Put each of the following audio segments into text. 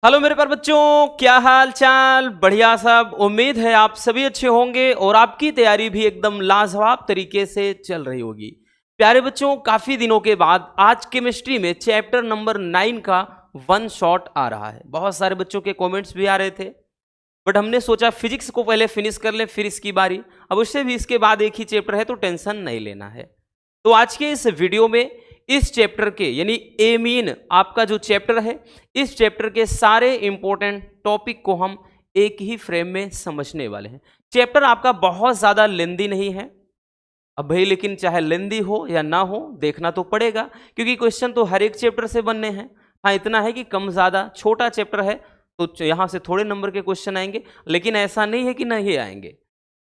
Hello मेरे प्यारे बच्चों, क्या हाल चाल। बढ़िया सब। उम्मीद है आप सभी अच्छे होंगे और आपकी तैयारी भी एकदम लाजवाब तरीके से चल रही होगी। प्यारे बच्चों, काफी दिनों के बाद आज केमिस्ट्री में चैप्टर नंबर 9 का वन शॉट आ रहा है। बहुत सारे बच्चों के कमेंट्स भी आ रहे थे, बट हमने सोचा फिजिक्स को पहले फिनिश कर ले, फिर इसकी बारी। अब उससे भी इसके बाद एक ही चैप्टर है तो टेंशन नहीं लेना है। तो आज के इस वीडियो में इस चैप्टर के यानी एमीन आपका जो चैप्टर है, इस चैप्टर के सारे इंपॉर्टेंट टॉपिक को हम एक ही फ्रेम में समझने वाले हैं। चैप्टर आपका बहुत ज्यादा लेंदी नहीं है अब भाई, लेकिन चाहे लेंदी हो या ना हो देखना तो पड़ेगा, क्योंकि क्वेश्चन तो हर एक चैप्टर से बनने हैं। हाँ, इतना है कि कम ज्यादा छोटा चैप्टर है तो यहां से थोड़े नंबर के क्वेश्चन आएंगे, लेकिन ऐसा नहीं है कि नहीं आएंगे।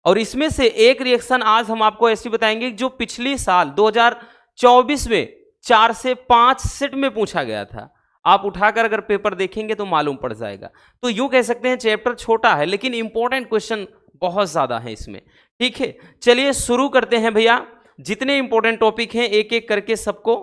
और इसमें से एक रिएक्शन आज हम आपको ऐसी बताएंगे जो पिछली साल 2024 में 4 से 5 सेट में पूछा गया था। आप उठाकर अगर पेपर देखेंगे तो मालूम पड़ जाएगा। तो यूं कह सकते हैं चैप्टर छोटा है लेकिन इंपॉर्टेंट क्वेश्चन बहुत ज्यादा है इसमें। ठीक है, चलिए शुरू करते हैं भैया। जितने इंपॉर्टेंट टॉपिक हैं एक एक करके सबको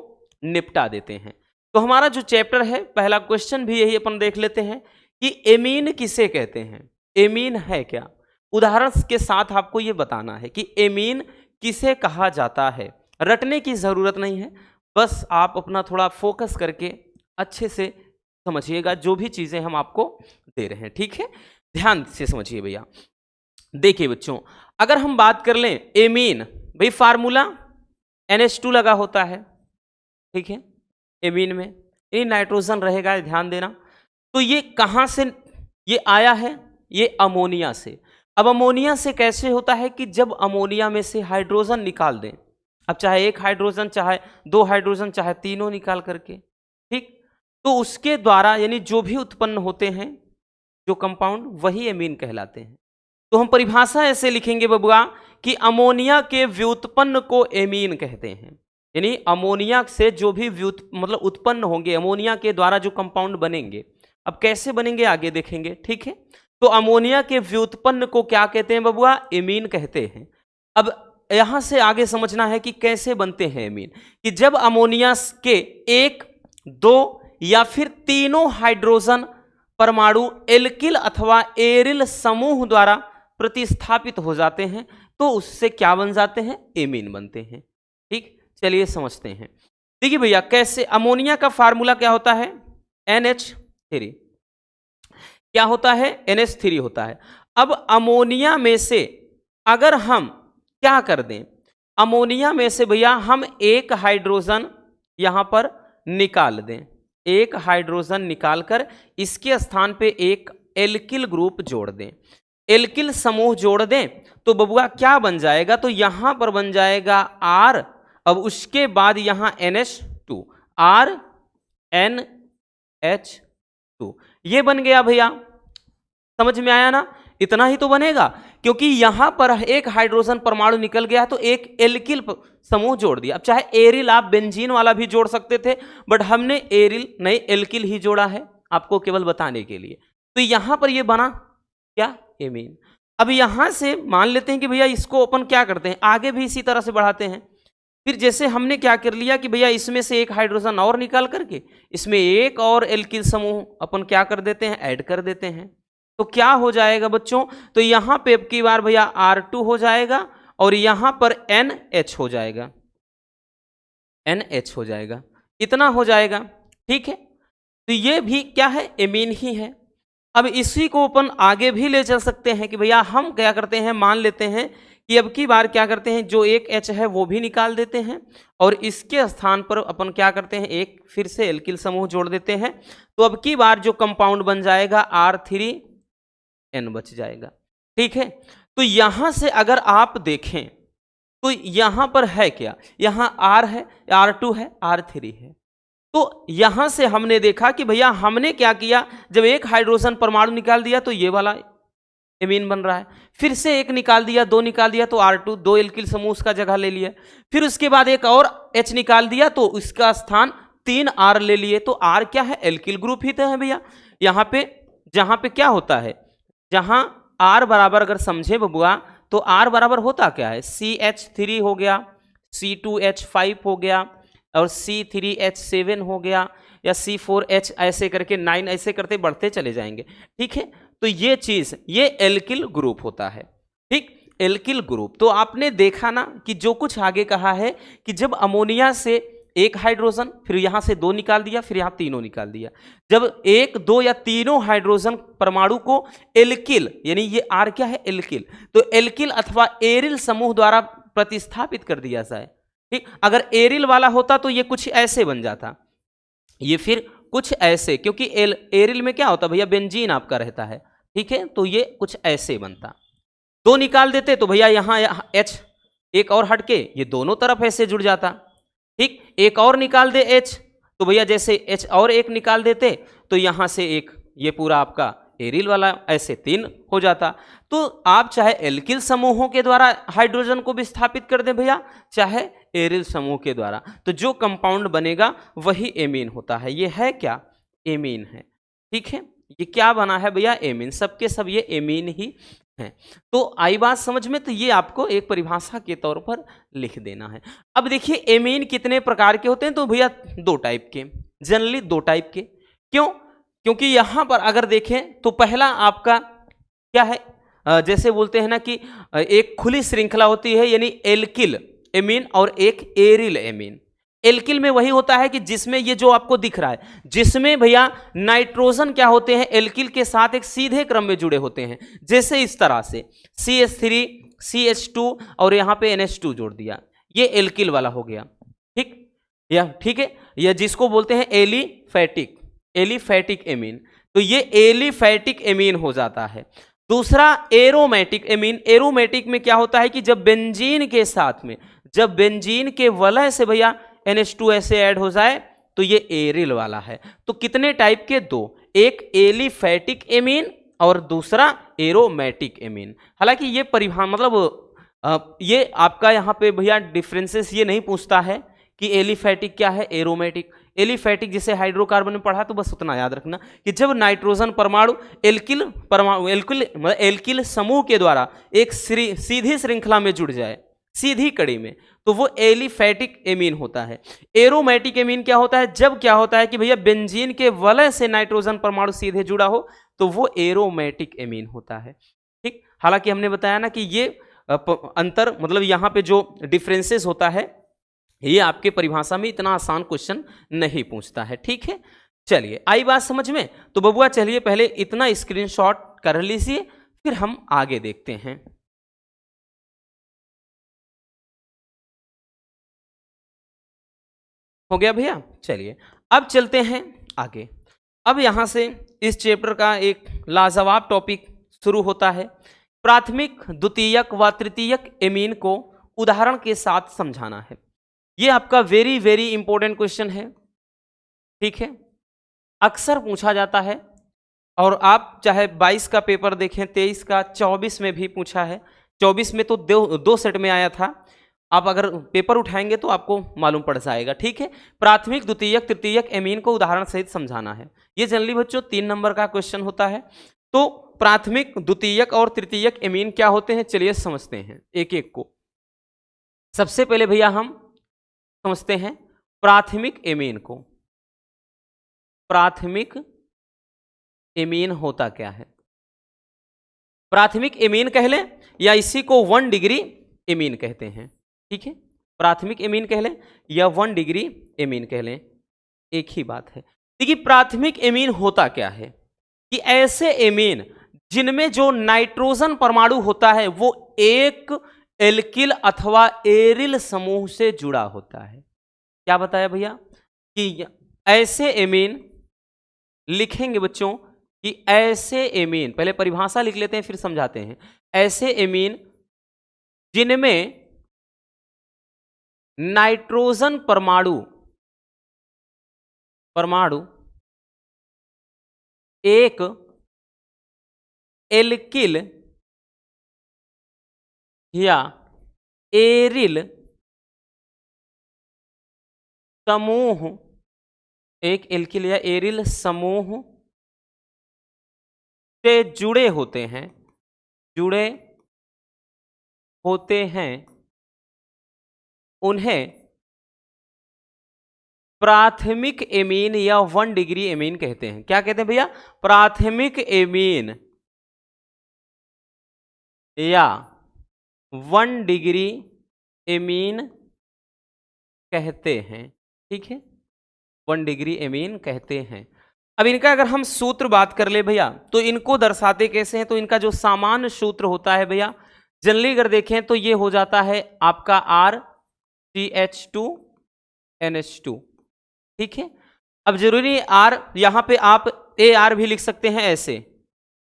निपटा देते हैं। तो हमारा जो चैप्टर है, पहला क्वेश्चन भी यही अपन देख लेते हैं कि एमीन किसे कहते हैं। एमीन है क्या, उदाहरण के साथ आपको यह बताना है कि एमीन किसे कहा जाता है। रटने की जरूरत नहीं है, बस आप अपना थोड़ा फोकस करके अच्छे से समझिएगा जो भी चीजें हम आपको दे रहे हैं। ठीक है, ध्यान से समझिए भैया। देखिए बच्चों, अगर हम बात कर लें एमीन, भाई फार्मूला NH2 लगा होता है। ठीक है, एमीन में ये नाइट्रोजन रहेगा, ध्यान देना। तो ये कहां से ये आया है, ये अमोनिया से। अब अमोनिया से कैसे होता है कि जब अमोनिया में से हाइड्रोजन निकाल दें, अब चाहे एक हाइड्रोजन, चाहे दो हाइड्रोजन, चाहे तीनों निकाल करके, ठीक, तो उसके द्वारा यानी जो भी उत्पन्न होते हैं जो कंपाउंड, वही एमीन कहलाते हैं। तो हम परिभाषा ऐसे लिखेंगे बबुआ कि अमोनिया के व्युत्पन्न को एमीन कहते हैं। यानी अमोनिया से जो भी मतलब उत्पन्न होंगे, अमोनिया के द्वारा जो कंपाउंड बनेंगे, अब कैसे बनेंगे आगे देखेंगे। ठीक है, तो अमोनिया के व्युत्पन्न को क्या कहते हैं बबुआ, एमीन कहते हैं। अब यहां से आगे समझना है कि कैसे बनते हैं एमीन, कि जब अमोनिया के एक, दो या फिर तीनों हाइड्रोजन परमाणु एल्किल अथवा एरिल समूह द्वारा प्रतिस्थापित हो जाते हैं तो उससे क्या बन जाते हैं, एमीन बनते हैं। ठीक, चलिए समझते हैं। देखिए भैया कैसे, अमोनिया का फार्मूला क्या होता है, NH3। क्या होता है, NH3 होता है। अब अमोनिया में से अगर हम क्या कर दें, अमोनिया में से भैया हम एक हाइड्रोजन यहां पर निकाल दें, एक हाइड्रोजन निकालकर इसके स्थान पे एक एल्किल ग्रुप जोड़ दें, एल्किल समूह जोड़ दें, तो बबुआ क्या बन जाएगा, तो यहां पर बन जाएगा R। अब उसके बाद यहां NH2, RNH2, ये बन गया भैया। समझ में आया ना, इतना ही तो बनेगा, क्योंकि यहां पर एक हाइड्रोजन परमाणु निकल गया तो एक एल्किल समूह जोड़ दिया। अब चाहे एरिल आप बेंजीन वाला भी जोड़ सकते थे, बट हमने एरिल नहीं एल्किल ही जोड़ा है आपको केवल बताने के लिए। तो यहां पर ये बना क्या, एमीन। अब यहां से मान लेते हैं कि भैया इसको अपन क्या करते हैं, आगे भी इसी तरह से बढ़ाते हैं। फिर जैसे हमने क्या कर लिया कि भैया इसमें से एक हाइड्रोजन और निकाल करके इसमें एक और एल्किल समूह अपन क्या कर देते हैं, ऐड कर देते हैं। तो क्या हो जाएगा बच्चों, तो यहां पे अब की बार भैया R2 हो जाएगा और यहां पर NH हो जाएगा, NH हो जाएगा, इतना हो जाएगा। ठीक है, तो ये भी क्या है, एमीन ही है। अब इसी को अपन आगे भी ले चल सकते हैं कि भैया हम क्या करते हैं, मान लेते हैं कि अब की बार क्या करते हैं, जो एक H है वो भी निकाल देते हैं और इसके स्थान पर अपन क्या करते हैं, एक फिर से एल्किल समूह जोड़ देते हैं। तो अब की बार जो कंपाउंड बन जाएगा R3N बच जाएगा। ठीक है, तो यहां से अगर आप देखें तो यहां पर है क्या, यहां R है, R2 है, R3 है। तो यहां से हमने देखा कि भैया हमने क्या किया, जब एक हाइड्रोजन परमाणु निकाल दिया तो ये वाला एमीन बन रहा है, फिर से एक निकाल दिया, दो निकाल दिया तो R2, दो एल्किल समूह उसका जगह ले लिया, फिर उसके बाद एक और H निकाल दिया तो उसका स्थान 3 R ले लिए। तो R क्या है, एल्किल ग्रुप ही तो है भैया। यहाँ पे जहां पे क्या होता है, जहां R बराबर अगर समझे बबुआ तो R बराबर होता क्या है, CH3 हो गया, C2H5 हो गया और C3H7 हो गया, या C4H ऐसे करके 9 ऐसे करते बढ़ते चले जाएंगे। ठीक है, तो ये चीज ये एल्किल ग्रुप होता है। ठीक, एल्किल ग्रुप। तो आपने देखा ना कि जो कुछ आगे कहा है कि जब अमोनिया से एक हाइड्रोजन, फिर यहां से 2 निकाल दिया, फिर यहां तीनों निकाल दिया, जब 1, 2 या तीनों हाइड्रोजन परमाणु को एल्किल, यानी ये आर क्या है, एल्किल, तो एल्किल अथवा एरिल समूह द्वारा प्रतिस्थापित कर दिया जाए। ठीक, अगर एरिल वाला होता तो ये कुछ ऐसे बन जाता, ये फिर कुछ ऐसे, क्योंकि एरिल में क्या होता भैया, बेंजीन आपका रहता है। ठीक है, तो ये कुछ ऐसे बनता। 2 निकाल देते तो भैया यहां H एक और हटके ये दोनों तरफ ऐसे जुड़ जाता। ठीक, एक और निकाल दे H तो भैया जैसे H और एक निकाल देते तो यहां से एक ये पूरा आपका एरिल वाला ऐसे 3 हो जाता। तो आप चाहे एल्किल समूहों के द्वारा हाइड्रोजन को विस्थापित कर दें भैया, चाहे एरिल समूह के द्वारा, तो जो कंपाउंड बनेगा वही एमीन होता है। ये है क्या, एमीन है। ठीक है, ये क्या बना है भैया, एमीन, सबके सब ये एमीन ही है। तो आई बात समझ में, तो ये आपको एक परिभाषा के तौर पर लिख देना है। अब देखिए एमीन कितने प्रकार के होते हैं, तो भैया 2 टाइप के, जनरली 2 टाइप के। क्यों, क्योंकि यहां पर अगर देखें तो पहला आपका क्या है, जैसे बोलते हैं ना कि एक खुली श्रृंखला होती है, यानी एल्किल एमीन और एक एरिल एमीन। एल्किल में वही होता है कि जिसमें ये जो आपको दिख रहा है, जिसमें भैया नाइट्रोजन क्या होते हैं, एल्किल के साथ एक सीधे क्रम में जुड़े होते हैं, जैसे इस तरह से CH3 CH2 और यहां पे NH2 जोड़ दिया, ये एल्किल वाला हो गया। ठीक, या ठीक है, यह जिसको बोलते हैं एलिफैटिक एमीन, तो ये एलिफैटिक एमीन हो जाता है। दूसरा एरोमेटिक एमीन। एरोमेटिक में क्या होता है कि जब बेंजीन के साथ में, जब बेंजीन के वलय से भैया NH2 ऐसे ऐड हो जाए तो ये एरिल वाला है। तो कितने टाइप के, 2, एक एलिफैटिक एमीन और दूसरा एरोमेटिक एमीन। हालांकि ये परिभाषा मतलब ये आपका यहाँ पे भैया डिफरेंसेस ये नहीं पूछता है कि एलिफैटिक क्या है, एरोमेटिक। एलिफैटिक जिसे हाइड्रोकार्बन में पढ़ा तो बस उतना याद रखना कि जब नाइट्रोजन परमाणु एल्किल समूह के द्वारा एक सीधी श्रृंखला में जुड़ जाए, सीधी कड़ी में, तो वो एलिफैटिक एमीन होता है। एरोमेटिक एमीन क्या होता है, जब क्या होता है कि भैया बेंजीन के वलय से नाइट्रोजन परमाणु सीधे जुड़ा हो तो वो एरोमेटिक एमीन होता है। ठीक, हालांकि हमने बताया ना कि ये अंतर मतलब यहाँ पे जो डिफरेंसेस होता है ये आपके परिभाषा में इतना आसान क्वेश्चन नहीं पूछता है। ठीक है, चलिए आई बात समझ में। तो बबुआ चलिए पहले इतना स्क्रीनशॉट कर लीजिए, फिर हम आगे देखते हैं। हो गया भैया, चलिए अब चलते हैं आगे। अब यहां से इस चैप्टर का एक लाजवाब टॉपिक शुरू होता है, प्राथमिक द्वितीयक व तृतीयक एमीन को उदाहरण के साथ समझाना है। ये आपका वेरी वेरी इंपॉर्टेंट क्वेश्चन है। ठीक है, अक्सर पूछा जाता है, और आप चाहे 22 का पेपर देखें, 23 का, 24 में भी पूछा है। 24 में तो 2 सेट में आया था, आप अगर पेपर उठाएंगे तो आपको मालूम पड़ जाएगा। ठीक है, प्राथमिक द्वितीयक तृतीयक एमीन को उदाहरण सहित समझाना है। ये जनरली बच्चों 3 नंबर का क्वेश्चन होता है। तो प्राथमिक द्वितीयक और तृतीयक एमीन क्या होते हैं, चलिए समझते हैं एक एक को। सबसे पहले भैया हम समझते हैं प्राथमिक एमीन को। प्राथमिक एमीन होता क्या है, प्राथमिक एमीन कह लें या इसी को 1 डिग्री एमीन कहते हैं। ठीक है, प्राथमिक एमीन कह लें या 1 डिग्री एमीन कह लें, एक ही बात है। देखिए प्राथमिक एमीन होता क्या है कि ऐसे एमीन जिनमें जो नाइट्रोजन परमाणु होता है वो एक एल्किल अथवा एरिल समूह से जुड़ा होता है। क्या बताया भैया कि ऐसे एमीन लिखेंगे बच्चों कि ऐसे एमीन, पहले परिभाषा लिख लेते हैं फिर समझाते हैं। ऐसे एमीन जिनमें नाइट्रोजन परमाणु एक एल्किल या एरिल समूह, एक एल्किल या एरिल समूह से जुड़े होते हैं, उन्हें प्राथमिक एमीन या 1 डिग्री एमीन कहते हैं। क्या कहते हैं भैया? प्राथमिक एमीन या 1 डिग्री एमीन कहते हैं। ठीक है, 1 डिग्री एमीन कहते हैं। अब इनका अगर हम सूत्र बात कर ले भैया, तो इनको दर्शाते कैसे हैं? तो इनका जो सामान्य सूत्र होता है भैया, जनरली अगर देखें तो ये हो जाता है आपका RCH2NH2। ठीक है, अब जरूरी R, यहां पे आप AR भी लिख सकते हैं ऐसे।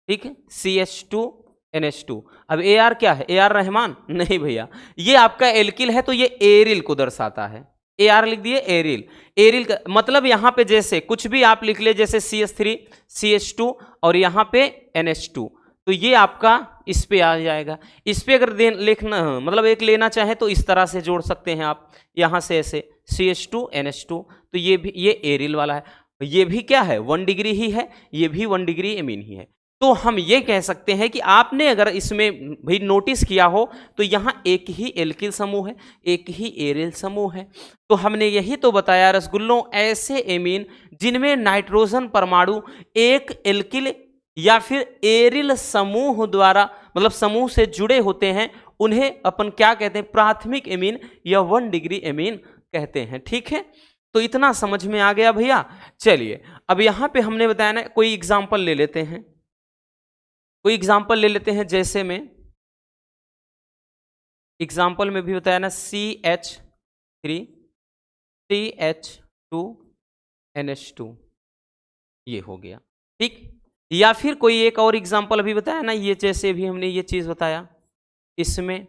ठीक है, CH2NH2। अब AR क्या है? AR रहमान नहीं भैया, ये आपका एल्किल है तो ये एरिल को दर्शाता है। AR लिख दिए, एरिल। एरिल का मतलब यहां पे जैसे कुछ भी आप लिख ले, जैसे CH3 CH2 और यहां पे NH2, तो ये आपका इस पे आ जाएगा। इस पे अगर लिखना मतलब एक लेना चाहे तो इस तरह से जोड़ सकते हैं आप, यहां से ऐसे CH2NH2, तो ये भी ये एरिल वाला है। ये भी क्या है? 1 डिग्री ही है, ये भी 1 डिग्री एमीन ही है। तो हम ये कह सकते हैं कि आपने अगर इसमें भी नोटिस किया हो तो यहाँ एक ही एल्किल समूह है, एक ही एरिल समूह है। तो हमने यही तो बताया रसगुल्लों, ऐसे एमीन जिनमें नाइट्रोजन परमाणु एक एल्किल या फिर एरिल समूह द्वारा मतलब समूह से जुड़े होते हैं, उन्हें अपन क्या कहते हैं? प्राथमिक एमीन या 1 डिग्री एमीन कहते हैं। ठीक है, तो इतना समझ में आ गया भैया। चलिए अब यहां पे हमने बताया ना, कोई एग्जाम्पल ले लेते हैं, कोई एग्जाम्पल ले लेते हैं। जैसे में एग्जाम्पल में भी बताया ना, CH3 CH2NH2, ये हो गया। ठीक, या फिर कोई एक और एग्जाम्पल अभी बताया ना, ये जैसे भी हमने ये चीज बताया, इसमें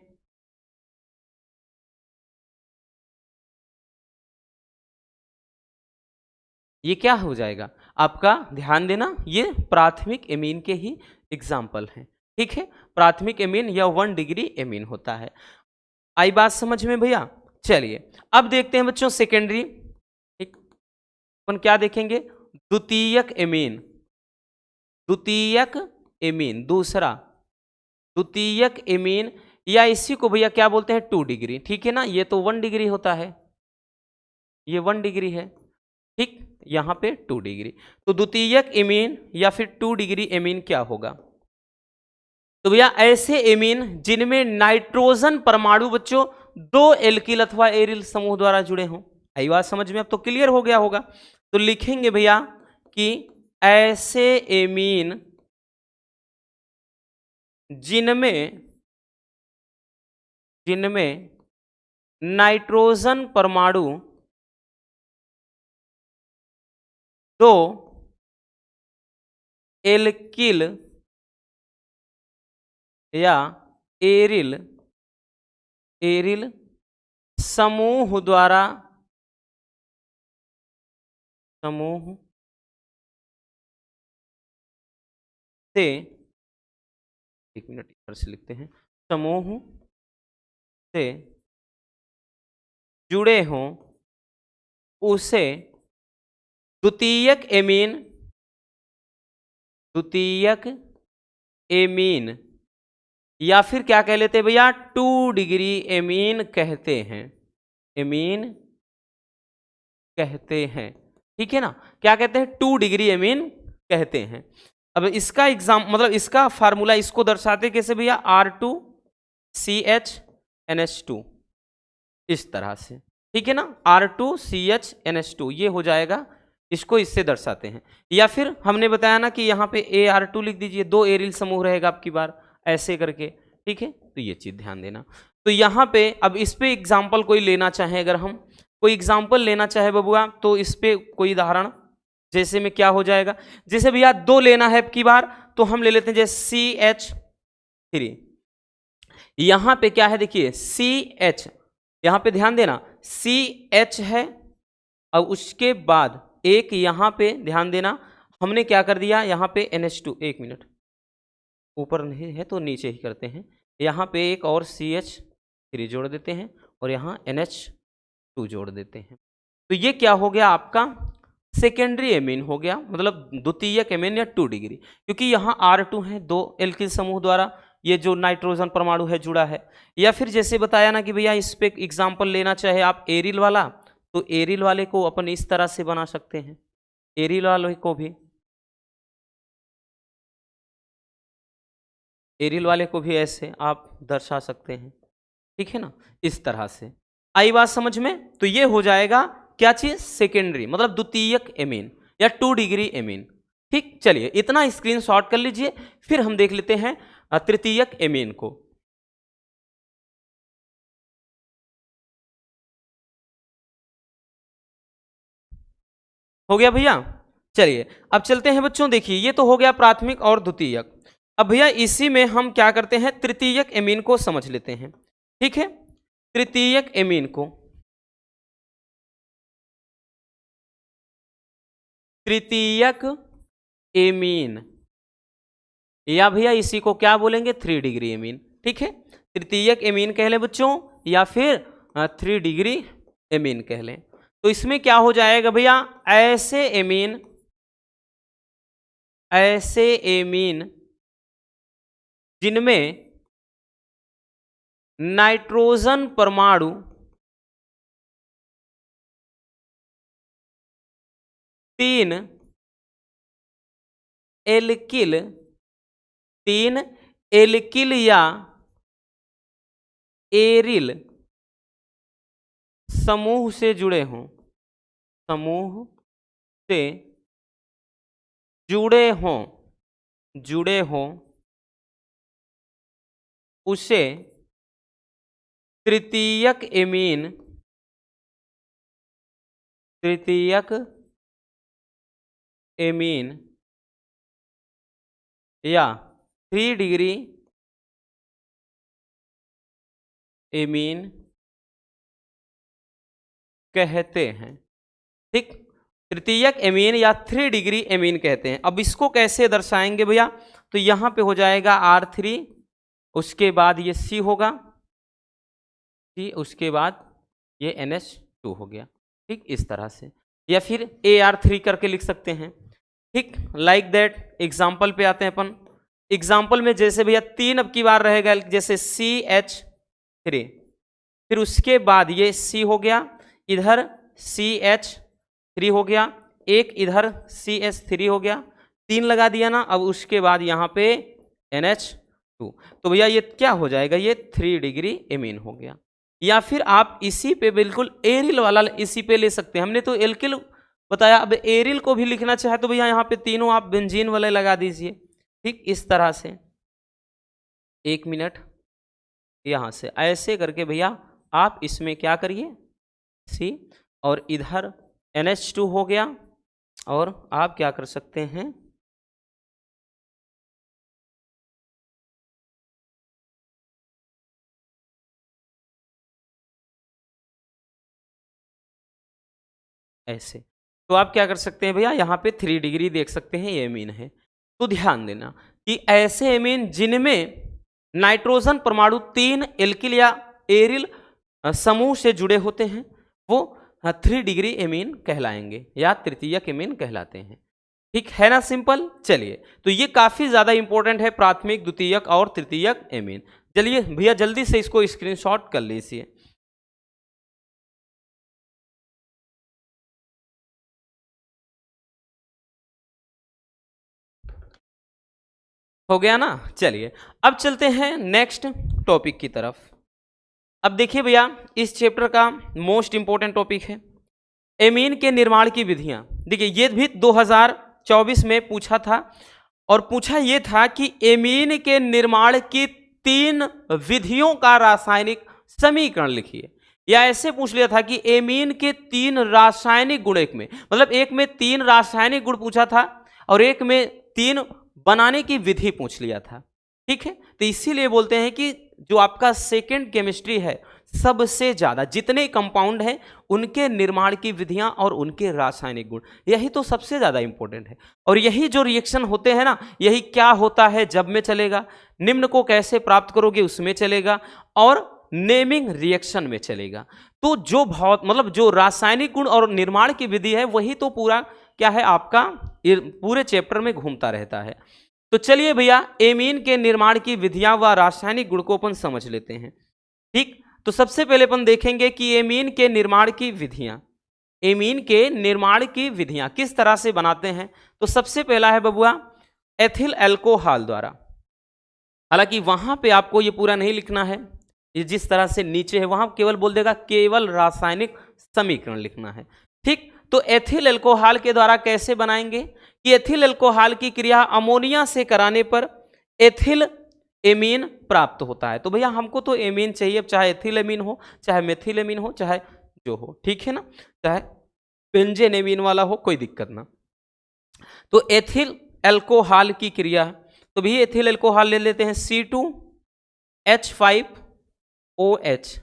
ये क्या हो जाएगा आपका? ध्यान देना, ये प्राथमिक एमीन के ही एग्जाम्पल हैं। ठीक है, प्राथमिक एमीन या 1 डिग्री एमीन होता है। आई बात समझ में भैया? चलिए अब देखते हैं बच्चों सेकेंडरी। ठीक, अपन क्या देखेंगे? द्वितीयक एमीन। द्वितीयक एमीन, दूसरा द्वितीयक एमीन, या इसी को भैया क्या बोलते हैं? 2 डिग्री। ठीक है ना, ये तो 1 डिग्री होता है, ये 1 डिग्री है। ठीक, यहां पे 2 डिग्री। तो द्वितीयक एमीन या फिर 2 डिग्री एमीन क्या होगा? तो भैया ऐसे एमीन जिनमें नाइट्रोजन परमाणु बच्चों 2 एल्किल अथवा एरिल समूह द्वारा जुड़े हों। आई बात समझ में? अब तो क्लियर हो गया होगा। तो लिखेंगे भैया कि ऐसे एमीन जिनमें नाइट्रोजन परमाणु 2 एल्किल या एरिल समूह द्वारा से, एक मिनट इधर से लिखते हैं, समूह से जुड़े हों, उसे द्वितीयक एमीन या फिर क्या कह लेते हैं भैया? 2 डिग्री एमीन कहते हैं। एमीन कहते हैं। ठीक है ना, क्या कहते हैं? 2 डिग्री एमीन कहते हैं। अब इसका मतलब इसका फार्मूला इसको दर्शाते कैसे भैया? R2CHNH2, इस तरह से। ठीक है ना, R2CHNH2 ये हो जाएगा, इसको इससे दर्शाते हैं। या फिर हमने बताया ना कि यहाँ पे AR2 लिख दीजिए, 2 एरिल समूह रहेगा आपकी बार ऐसे करके। ठीक है, तो ये चीज ध्यान देना। तो यहाँ पे अब इस पे एग्जाम्पल कोई लेना चाहे, अगर हम कोई एग्जाम्पल लेना चाहे बबुआ, तो इस पे कोई उदाहरण जैसे में क्या हो जाएगा? जैसे भैया 2 लेना है की बार, तो हम ले लेते हैं जैसे CH3। यहां पे क्या है देखिए, CH, यहां पे ध्यान देना CH है, अब उसके बाद एक यहां पे ध्यान देना, हमने क्या कर दिया यहां पे NH2, एक मिनट ऊपर नहीं है तो नीचे ही करते हैं, यहां पे एक और CH3 जोड़ देते हैं और यहां NH2 जोड़ देते हैं। तो ये क्या हो गया आपका? सेकेंडरी एमीन हो गया, मतलब द्वितीयक एमीन या 2 डिग्री, क्योंकि यहाँ R2 है, 2 एल्किल समूह द्वारा ये जो नाइट्रोजन परमाणु है जुड़ा है। या फिर जैसे बताया ना कि भैया इस पे एग्जाम्पल लेना चाहे आप एरिल वाला, तो एरिल वाले को अपन इस तरह से बना सकते हैं, एरिल वाले को भी, एरिल वाले को भी ऐसे आप दर्शा सकते हैं, ठीक है ना, इस तरह से। आई बात समझ में? तो ये हो जाएगा क्या चीज, सेकेंडरी मतलब द्वितीयक एमीन या 2 डिग्री एमीन। ठीक, चलिए इतना स्क्रीनशॉट कर लीजिए, फिर हम देख लेते हैं तृतीयक एमीन को। हो गया भैया? चलिए अब चलते हैं बच्चों, देखिए ये तो हो गया प्राथमिक और द्वितीयक। अब भैया इसी में हम क्या करते हैं, तृतीयक एमीन को समझ लेते हैं। ठीक है, तृतीयक एमीन को, तृतीयक एमीन या भैया इसी को क्या बोलेंगे, 3 डिग्री एमीन। ठीक है, तृतीयक एमीन कह लें बच्चों या फिर 3 डिग्री एमीन कह लें। तो इसमें क्या हो जाएगा भैया, ऐसे एमीन, ऐसे एमीन जिनमें नाइट्रोजन परमाणु तीन एल्किल, 3 एल्किल या एरिल समूह से जुड़े हों, समूह से जुड़े हों, जुड़े हों, उसे तृतीयक एमीन, तृतीयक एमीन या 3 डिग्री एमीन कहते हैं। ठीक, तृतीयक एमीन या 3 डिग्री एमीन कहते हैं। अब इसको कैसे दर्शाएंगे भैया, तो यहां पे हो जाएगा R3, उसके बाद ये C होगा, C, उसके बाद ये NH2 हो गया। ठीक, इस तरह से, या फिर AR3 करके लिख सकते हैं। ठीक, लाइक दैट एग्जाम्पल पे आते हैं अपन। एग्जाम्पल में जैसे भैया 3 अब की बार रहेगा, जैसे CH3, फिर उसके बाद ये C हो गया, इधर CH3 हो गया, एक इधर CH3 हो गया, 3 लगा दिया ना। अब उसके बाद यहाँ पे NH2, तो भैया ये क्या हो जाएगा, ये 3 डिग्री एमीन हो गया। या फिर आप इसी पे बिल्कुल एरिल वाला इसी पे ले सकते हैं। हमने तो एल्किल बताया, अब एरिल को भी लिखना चाहे तो भैया यहाँ पे तीनों आप बेंजीन वाले लगा दीजिए। ठीक, इस तरह से, 1 मिनट, यहाँ से ऐसे करके भैया आप इसमें क्या करिए, C, और इधर NH2 हो गया, और आप क्या कर सकते हैं, ऐसे। तो आप क्या कर सकते हैं भैया, यहाँ पे 3 डिग्री देख सकते हैं, ये एमीन है। तो ध्यान देना कि ऐसे एमीन जिनमें नाइट्रोजन परमाणु 3 एल्किल या एरिल समूह से जुड़े होते हैं वो 3 डिग्री एमीन कहलाएंगे या तृतीयक एमीन कहलाते हैं। ठीक है ना, सिंपल। चलिए, तो ये काफी ज्यादा इंपॉर्टेंट है, प्राथमिक, द्वितीयक और तृतीयक एमीन। चलिए भैया जल्दी से इसको स्क्रीनशॉट कर लीजिए। हो गया ना। चलिए अब चलते हैं नेक्स्ट टॉपिक की तरफ। अब देखिए भैया, इस चैप्टर का मोस्ट इंपॉर्टेंट टॉपिक है एमीन के निर्माण की विधियां। देखिए ये भी 2024 में पूछा था, और पूछा यह था कि एमीन के निर्माण की 3 विधियों का रासायनिक समीकरण लिखिए। या ऐसे पूछ लिया था कि एमीन के 3 रासायनिक गुण, एक में मतलब एक में 3 रासायनिक गुण पूछा था, और एक में 3 बनाने की विधि पूछ लिया था। ठीक है, तो इसीलिए बोलते हैं कि जो आपका सेकेंड केमिस्ट्री है, सबसे ज्यादा जितने कंपाउंड हैं उनके निर्माण की विधियां और उनके रासायनिक गुण, यही तो सबसे ज्यादा इंपॉर्टेंट है। और यही जो रिएक्शन होते हैं ना, यही क्या होता है जब में चलेगा, निम्न को कैसे प्राप्त करोगे उसमें चलेगा, और नेमिंग रिएक्शन में चलेगा। तो जो बहुत मतलब जो रासायनिक गुण और निर्माण की विधि है, वही तो पूरा क्या है आपका पूरे चैप्टर में घूमता रहता है। तो चलिए भैया एमीन के निर्माण की विधियां व रासायनिक गुण को अपन समझ लेते हैं। ठीक, तो सबसे पहले अपन देखेंगे कि एमीन के निर्माण की विधियां। एमीन के निर्माण की विधियां किस तरह से बनाते हैं। तो सबसे पहला है बबुआ एथिल अल्कोहल द्वारा। हालांकि वहां पे आपको ये पूरा नहीं लिखना है, ये जिस तरह से नीचे है वहां केवल बोल देगा केवल रासायनिक समीकरण लिखना है। ठीक, तो एथिल अल्कोहल के द्वारा कैसे बनाएंगे कि एथिल अल्कोहल की क्रिया अमोनिया से कराने पर एथिल एमीन प्राप्त होता है। तो भैया हमको तो एमीन चाहिए, अब चाहे एथिल एमीन हो, चाहे मेथिल एमीन हो, चाहे जो हो, ठीक है ना, चाहे बेंजेन एमीन वाला हो, कोई दिक्कत ना। तो एथिल अल्कोहल की क्रिया, तो भी एथिल अल्कोहल ले लेते हैं C2H5OH।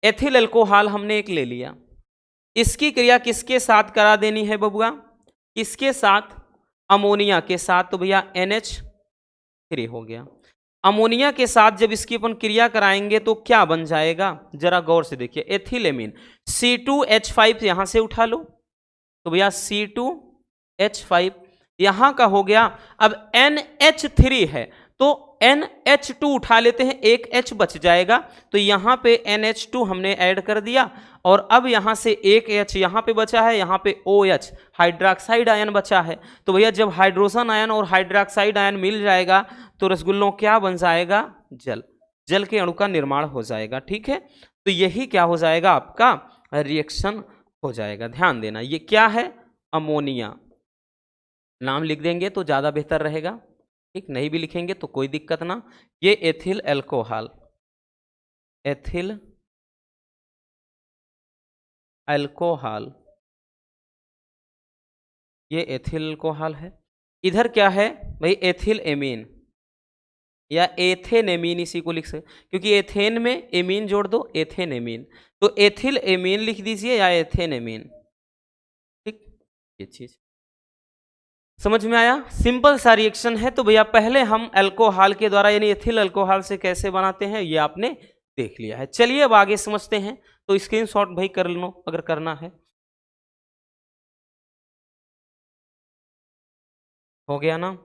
एथिल अल्कोहल हमने एक ले लिया, इसकी क्रिया किसके साथ करा देनी है बबुआ, किसके साथ, अमोनिया के साथ। तो भैया NH3 हो गया। अमोनिया के साथ जब इसकी अपन क्रिया कराएंगे तो क्या बन जाएगा, जरा गौर से देखिए, एथिलेमीन C2H5 यहां से उठा लो, तो भैया C2H5 यहां का हो गया। अब NH3 है तो NH2 उठा लेते हैं, एक H बच जाएगा, तो यहां पे NH2 हमने ऐड कर दिया, और अब यहां से एक H यहां पे बचा है, यहां पे OH हाइड्रोक्साइड आयन बचा है। तो भैया जब हाइड्रोजन आयन और हाइड्रोक्साइड आयन मिल जाएगा तो रसगुल्लों क्या बन जाएगा, जल, जल के अणु का निर्माण हो जाएगा। ठीक है, तो यही क्या हो जाएगा, आपका रिएक्शन हो जाएगा। ध्यान देना, ये क्या है, अमोनिया, नाम लिख देंगे तो ज्यादा बेहतर रहेगा। ठीक, नहीं भी लिखेंगे तो कोई दिक्कत ना। ये एथिल अल्कोहल, एथिल अल्कोहल, ये एथिल अल्कोहल है। इधर क्या है भाई, एथिल एमीन या एथेन एमीन, इसी को लिख सकते, क्योंकि एथेन में एमीन जोड़ दो, एथेन एमीन, तो एथिल एमीन लिख दीजिए या एथेन एमीन। ठीक, ये चीज समझ में आया, सिंपल सा रिएक्शन है। तो भैया पहले हम अल्कोहल के द्वारा यानी एथिल अल्कोहल से कैसे बनाते हैं ये आपने देख लिया है। चलिए अब आगे समझते हैं, तो स्क्रीनशॉट भाई कर लो अगर करना है। हो गया ना,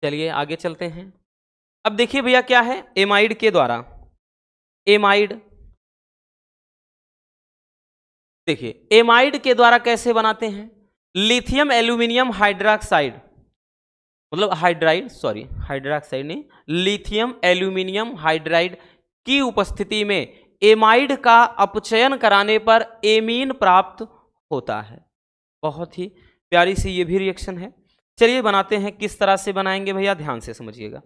चलिए आगे चलते हैं। अब देखिए भैया क्या है, एमाइड के द्वारा, एमाइड, देखिए एमाइड के द्वारा कैसे बनाते हैं, लिथियम एल्यूमिनियम हाइड्रोक्साइड, मतलब हाइड्राइड, सॉरी हाइड्रोक्साइड नहीं, लिथियम एल्यूमिनियम हाइड्राइड की उपस्थिति में एमाइड का अपचयन कराने पर एमीन प्राप्त होता है। बहुत ही प्यारी सी ये भी रिएक्शन है। चलिए बनाते हैं, किस तरह से बनाएंगे भैया, ध्यान से समझिएगा।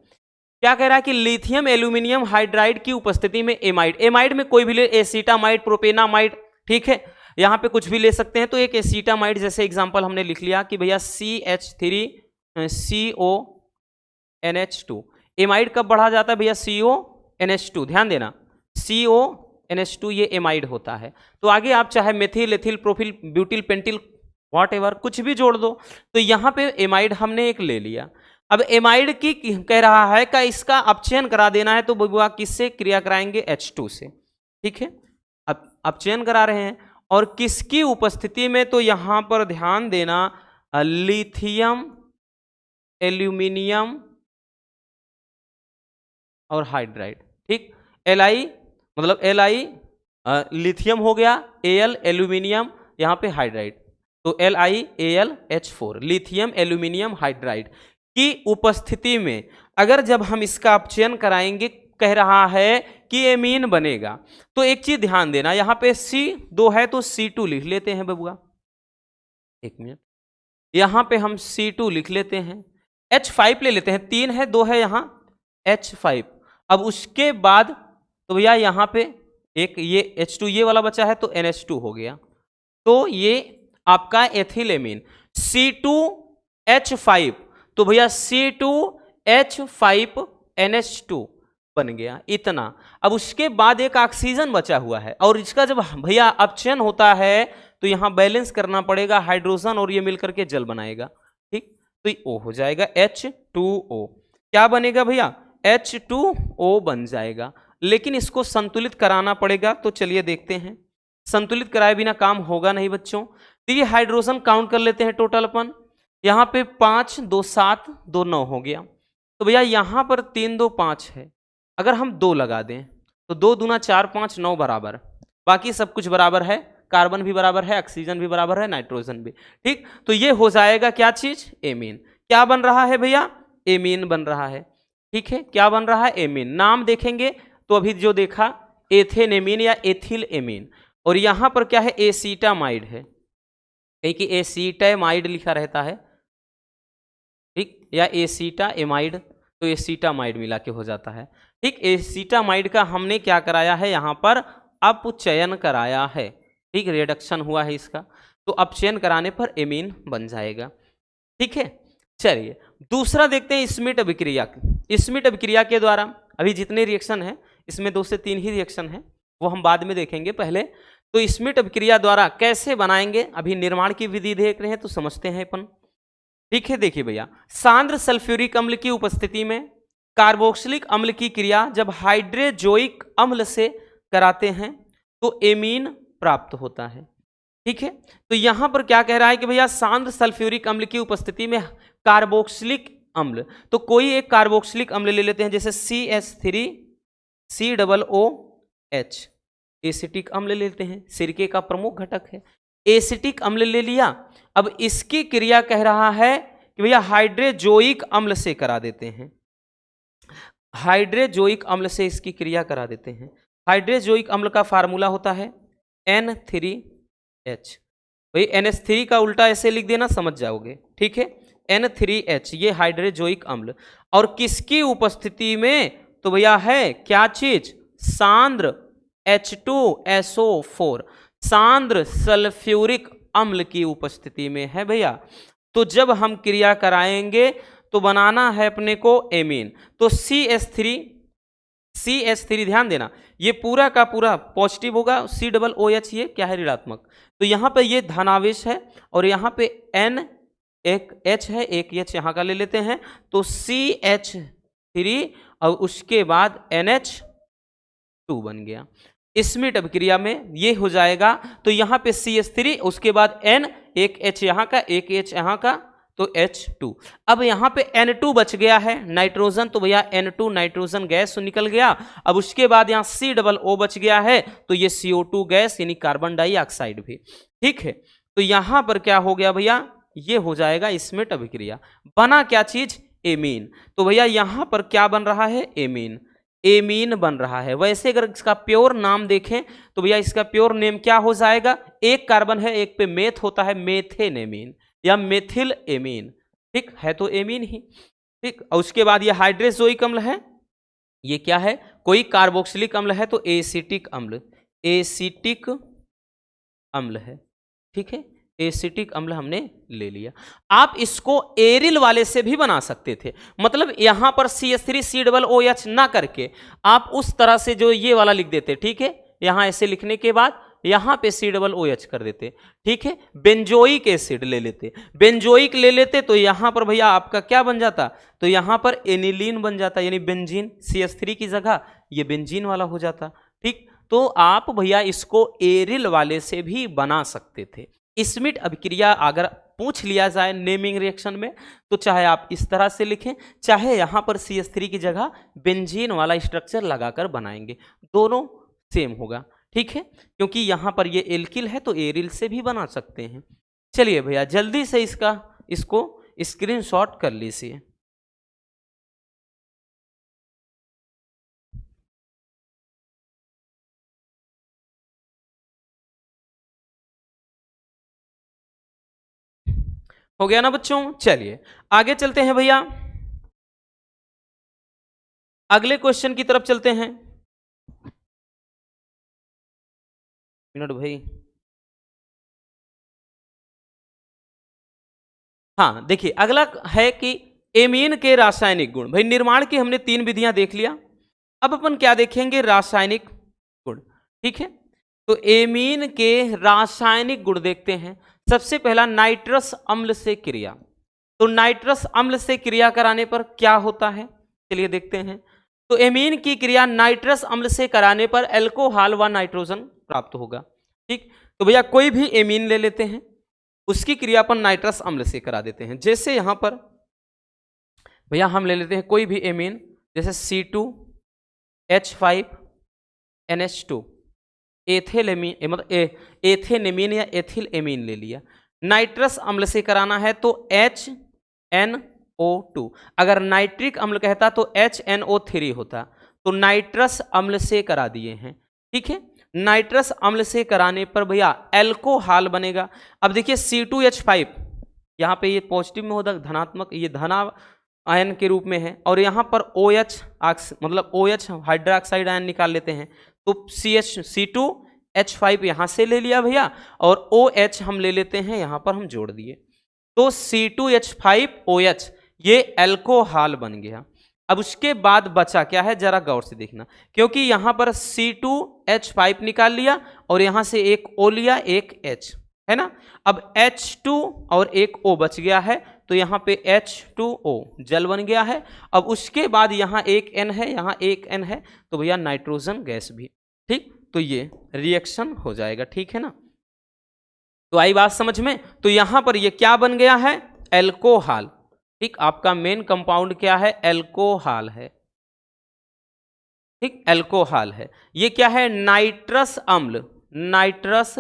क्या कह रहा है कि लिथियम एल्यूमिनियम हाइड्राइड की उपस्थिति में एमाइड, एमाइड में कोई भी ले, एसीटामाइड, प्रोपेनामाइड, ठीक है, यहां पे कुछ भी ले सकते हैं। तो एक एसीटामाइड जैसे एग्जांपल हमने लिख लिया कि भैया CH3CONH2, एमाइड कब बढ़ा जाता है भैया, CONH2, ध्यान देना, CONH2 ये एमाइड होता है। तो आगे आप चाहे methyl, ethyl, propyl, butyl, pentyl, whatever कुछ भी जोड़ दो। तो यहां पे एमाइड हमने एक ले लिया। अब एमाइड की कह रहा है का इसका अपचयन करा देना है, तो बबुआ किससे क्रिया कराएंगे, H2 से। ठीक है, अब अपचयन करा रहे हैं, और किसकी उपस्थिति में, तो यहां पर ध्यान देना, लिथियम एल्यूमिनियम और हाइड्राइड। ठीक, Li मतलब Li लिथियम हो गया, Al एल्यूमिनियम, यहां पे हाइड्राइड, तो LiAlH4 लिथियम एल्यूमिनियम हाइड्राइड की उपस्थिति में अगर जब हम इसका अपचयन कराएंगे, कह रहा है कि एमीन बनेगा। तो एक चीज ध्यान देना, यहां पे C2 है तो C2 लिख लेते हैं बबुआ, एक मिनट, यहां पे हम C2 लिख लेते हैं, H5 ले लेते हैं, 3 है 2 है यहां H5। अब उसके बाद तो भैया यहां पे एक ये H2 ये वाला बचा है तो NH2 हो गया। तो ये आपका एथिलेमीन C2H5, तो भैया C2H5NH2 बन गया इतना। अब उसके बाद एक ऑक्सीजन बचा हुआ है, और इसका जब भैया अपचयन होता है तो यहां बैलेंस करना पड़ेगा, हाइड्रोजन और ये मिलकर के जल बनाएगा। ठीक, तो O हो जाएगा H2O, क्या बनेगा भैया, H2O बन जाएगा। लेकिन इसको संतुलित कराना पड़ेगा, तो चलिए देखते हैं, संतुलित कराए बिना काम होगा नहीं बच्चों। तो ये हाइड्रोजन काउंट कर लेते हैं टोटल अपन, यहां पे 5 2 7 2 9 हो गया। तो भैया यहां पर 3 2 5 है, अगर हम 2 लगा दें तो 2 दूना 4 5 9 बराबर, बाकी सब कुछ बराबर है कार्बन भी बराबर है, ऑक्सीजन भी बराबर है, नाइट्रोजन भी। ठीक, तो ये हो जाएगा क्या चीज, एमीन। क्या बन रहा है भैया, एमीन बन रहा है। ठीक है, क्या बन रहा है, एमीन। नाम देखेंगे तो अभी जो देखा एथेनेमीन या एथिल एमीन, और यहां पर क्या है, एसीटामाइड है, कहीं कि एसीटामाइड लिखा रहता है, ठीक, या एसीटा एमाइड, तो एसीटामाइड मिला के हो जाता है। ठीक, एसीटामाइड का हमने क्या कराया है, यहां पर अपचयन कराया है। ठीक, रिडक्शन हुआ है इसका, तो अपचयन कराने पर एमीन बन जाएगा। ठीक है, चलिए दूसरा देखते हैं स्मिट अभिक्रिया। स्मिट अभिक्रिया के द्वारा अभी जितने रिएक्शन है इसमें 2 से 3 ही रिएक्शन है, वो हम बाद में देखेंगे। पहले तो स्मिट अभिक्रिया द्वारा कैसे बनाएंगे, अभी निर्माण की विधि देख रहे हैं तो समझते हैं अपन। ठीक है, देखिए भैया, सांद्र सल्फ्यूरिक अम्ल की उपस्थिति में कार्बोक्सिलिक अम्ल की क्रिया जब हाइड्रोजोइक अम्ल से कराते हैं तो एमीन प्राप्त होता है। ठीक है, तो यहां पर क्या कह रहा है कि भैया सांद्र सल्फ्यूरिक अम्ल की उपस्थिति में कार्बोक्सिलिक अम्ल, तो कोई एक कार्बोक्सिलिक अम्ल ले लेते हैं, जैसे CH3COOH, एसिटिक अम्ल लेते हैं, सिरके का प्रमुख घटक है। एसिटिक अम्ल ले लिया, अब इसकी क्रिया कह रहा है कि भैया हाइड्रोजोइक अम्ल से करा देते हैं, हाइड्रोजोइक अम्ल से इसकी क्रिया करा देते हैं। हाइड्रोजोइक अम्ल का फार्मूला होता है N3H, भाई NH3 का उल्टा ऐसे लिख देना, समझ जाओगे। ठीक है, N3H ये हाइड्रोजोइक अम्ल, और किसकी उपस्थिति में, तो भैया है क्या चीज, सांद्र H2SO4, सांद्र सल्फ्यूरिक अम्ल की उपस्थिति में है भैया। तो जब हम क्रिया कराएंगे तो बनाना है अपने को एमीन, तो CH3 ध्यान देना, ये पूरा का पूरा पॉजिटिव होगा, COOH ये क्या है, ऋणात्मक, तो यहां पे ये धनावेश है, और यहां पे N एक H है, एक H यहां का ले लेते हैं, तो CH3 और उसके बाद NH2 बन गया। स्मिट अभिक्रिया में ये हो जाएगा, तो यहां पे CH3 उसके बाद N, एक H यहां का, एक H यहां का, तो H2। अब यहां पे N2 बच गया है नाइट्रोजन, तो भैया N2 नाइट्रोजन गैस निकल गया। अब उसके बाद यहां COO बच गया है, तो ये CO2 गैस यानी कार्बन डाइऑक्साइड भी। ठीक है, तो यहां पर क्या हो गया भैया, ये हो जाएगा स्मिट अभिक्रिया। बना क्या चीज, एमीन। तो भैया यहां पर क्या बन रहा है, एमीन, एमीन बन रहा है। वैसे अगर इसका प्योर नाम देखें तो भैया इसका प्योर नेम क्या हो जाएगा, एक कार्बन है, एक पे मेथ होता है, मेथेनेमीन या मेथिल एमीन। ठीक है, तो एमीन ही। ठीक, और उसके बाद ये हाइड्रोजोइक अम्ल है, ये क्या है, कोई कार्बोक्सिलिक अम्ल है तो एसिटिक अम्ल, एसिटिक अम्ल है। ठीक है, एसिटिक अम्ल हमने ले लिया। आप इसको एरिल वाले से भी बना सकते थे, मतलब यहां पर CH3COOH ना करके आप उस तरह से जो ये वाला लिख देते। ठीक है, यहां ऐसे लिखने के बाद यहां पे COOH कर देते। ठीक है, बेंजोइक एसिड ले लेते, बेंजोइक ले लेते, तो यहां पर भैया आपका क्या बन जाता, तो यहां पर एनिलीन बन जाता, यानी बेंजीन, CH3 की जगह ये बेंजीन वाला हो जाता। ठीक, तो आप भैया इसको एरिल वाले से भी बना सकते थे। स्मिट अभिक्रिया अगर पूछ लिया जाए नेमिंग रिएक्शन में, तो चाहे आप इस तरह से लिखें, चाहे यहां पर CH3 की जगह बेंजीन वाला स्ट्रक्चर लगाकर बनाएंगे, दोनों सेम होगा। ठीक है, क्योंकि यहां पर ये एल्किल है तो एरिल से भी बना सकते हैं। चलिए भैया जल्दी से इसको स्क्रीनशॉट कर लीजिए। हो गया ना बच्चों, चलिए आगे चलते हैं भैया, अगले क्वेश्चन की तरफ चलते हैं। मिनट भाई, हाँ देखिए अगला है कि एमीन के रासायनिक गुण। भाई निर्माण की हमने 3 विधियां देख लिया, अब अपन क्या देखेंगे, रासायनिक गुण। ठीक है, तो एमीन के रासायनिक गुण देखते हैं। सबसे पहला नाइट्रस अम्ल से क्रिया, तो नाइट्रस अम्ल से क्रिया कराने पर क्या होता है, चलिए देखते हैं। तो एमीन की क्रिया नाइट्रस अम्ल से कराने पर एल्कोहल व नाइट्रोजन प्राप्त होगा। ठीक, तो भैया कोई भी एमीन ले लेते हैं, उसकी क्रिया अपन नाइट्रस अम्ल से करा देते हैं। जैसे यहां पर भैया हम ले लेते हैं कोई भी एमीन, जैसे C2H5NH2, एथिलेमीन मतलब एथेनेमीन या एथिल एमीन ले लिया। नाइट्रस अम्ल से कराना है तो HNO2, अगर नाइट्रिक अम्ल कहता तो HNO3 होता, तो नाइट्रस अम्ल से करा दिए हैं। ठीक है, नाइट्रस अम्ल से कराने पर भैया एल्कोहल बनेगा। अब देखिए C2H5 यहाँ पे ये पॉजिटिव में होता, धनात्मक, ये धना आयन के रूप में है, और यहाँ पर OH मतलब OH हाइड्रोक्साइड आयन निकाल लेते हैं, तो C2H5 यहाँ से ले लिया भैया, और OH हम ले लेते हैं, यहाँ पर हम जोड़ दिए, तो C2H5OH ये एल्कोहल बन गया। अब उसके बाद बचा क्या है, जरा गौर से देखना, क्योंकि यहां पर C2H5 निकाल लिया और यहां से एक O लिया, एक H है ना। अब H2 और एक O बच गया है, तो यहां पे H2O जल बन गया है। अब उसके बाद यहां एक N है, यहां एक N है, तो भैया नाइट्रोजन गैस भी। ठीक, तो ये रिएक्शन हो जाएगा। ठीक है ना, तो आई बात समझ में। तो यहां पर ये क्या बन गया है, एल्कोहल। ठीक, आपका मेन कंपाउंड क्या है, एल्कोहल है। ठीक, एल्कोहल है। ये क्या है, नाइट्रस अम्ल, नाइट्रस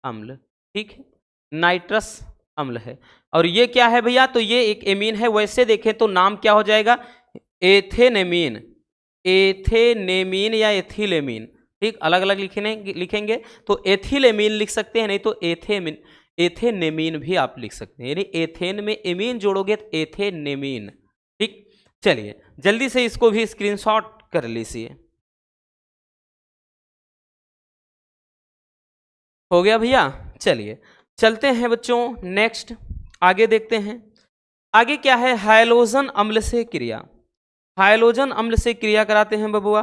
अम्ल। ठीक है, नाइट्रस अम्ल है। और ये क्या है भैया, तो ये एक एमीन है। वैसे देखें तो नाम क्या हो जाएगा, एथेनेमीन, एथेनेमीन या एथिलेमीन। ठीक, अलग अलग लिखेंगे तो एथिलेमीन लिख सकते हैं, नहीं तो एथेनेमीन भी आप लिख सकते हैं, यानी एथेन में एमीन जोड़ोगे तो एथेनेमीन। ठीक, चलिए जल्दी से इसको भी स्क्रीनशॉट कर लीजिए। हो गया भैया। चलिए चलते हैं बच्चों, नेक्स्ट आगे देखते हैं। आगे क्या है, हाइलोजन अम्ल से क्रिया। हाइलोजन अम्ल से क्रिया कराते हैं बबुआ,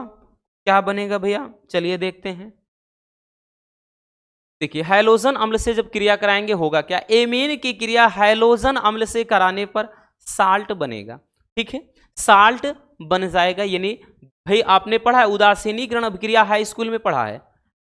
क्या बनेगा भैया, चलिए देखते हैं। देखिए हाइलोजन अम्ल से जब क्रिया कराएंगे होगा क्या, एमीन की क्रिया हाइलोजन अम्ल से कराने पर साल्ट बनेगा। ठीक है, साल्ट बन जाएगा, यानी भाई आपने पढ़ा है उदासीनीकरण अभिक्रिया, हाई स्कूल में पढ़ा है।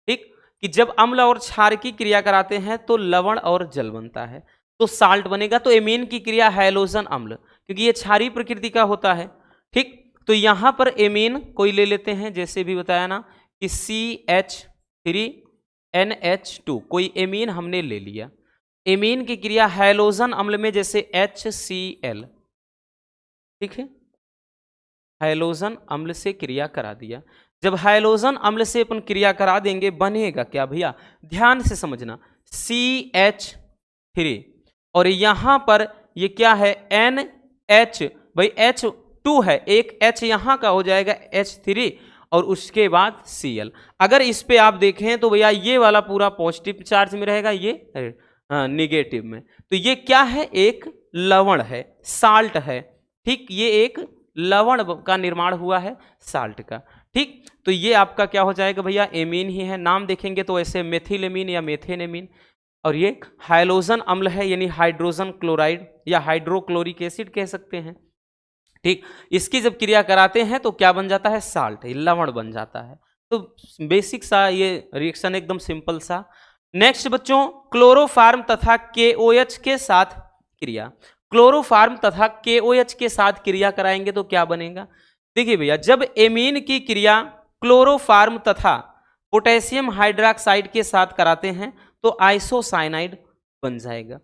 ठीक, कि जब अम्ल और क्षार की क्रिया कराते हैं तो लवण और जल बनता है, तो साल्ट बनेगा। तो एमीन की क्रिया हाइलोजन अम्ल, क्योंकि ये क्षारीय प्रकृति का होता है। ठीक, तो यहां पर एमीन कोई ले लेते हैं, जैसे भी बताया ना कि CH3NH2 कोई एमीन हमने ले लिया। एमीन की क्रिया हाइलोजन अम्ल में जैसे HCl। ठीक है, हाइलोजन अम्ल से क्रिया करा दिया। जब हाइलोजन अम्ल से अपन क्रिया करा देंगे बनेगा क्या भैया, ध्यान से समझना, CH3 और यहां पर ये क्या है, NH, भाई H2 है, एक H यहां का हो जाएगा H3 और उसके बाद Cl। अगर इस पे आप देखें तो भैया ये वाला पूरा पॉजिटिव चार्ज में रहेगा, ये निगेटिव में। तो ये क्या है, एक लवण है, साल्ट है। ठीक, ये एक लवण का निर्माण हुआ है साल्ट का। ठीक, तो ये आपका क्या हो जाएगा भैया, एमीन ही है। नाम देखेंगे तो ऐसे मेथिलेमीन या मेथेनेमीन। और ये हाइलोजन अम्ल है, यानी हाइड्रोजन क्लोराइड या हाइड्रोक्लोरिक एसिड कह सकते हैं। ठीक, इसकी जब क्रिया कराते हैं तो क्या बन जाता है, साल्ट, लवण बन जाता है। तो बेसिक सा ये रिएक्शन एकदम सिंपल सा। नेक्स्ट बच्चों, क्लोरोफार्म तथा KOH के साथ क्रिया। क्लोरोफार्म तथा KOH के साथ क्रिया कराएंगे तो क्या बनेगा, देखिए भैया, जब एमीन की क्रिया क्लोरोफार्म तथा पोटेशियम हाइड्रोक्साइड के साथ कराते हैं तो आइसोसाइनाइड बन जाएगा।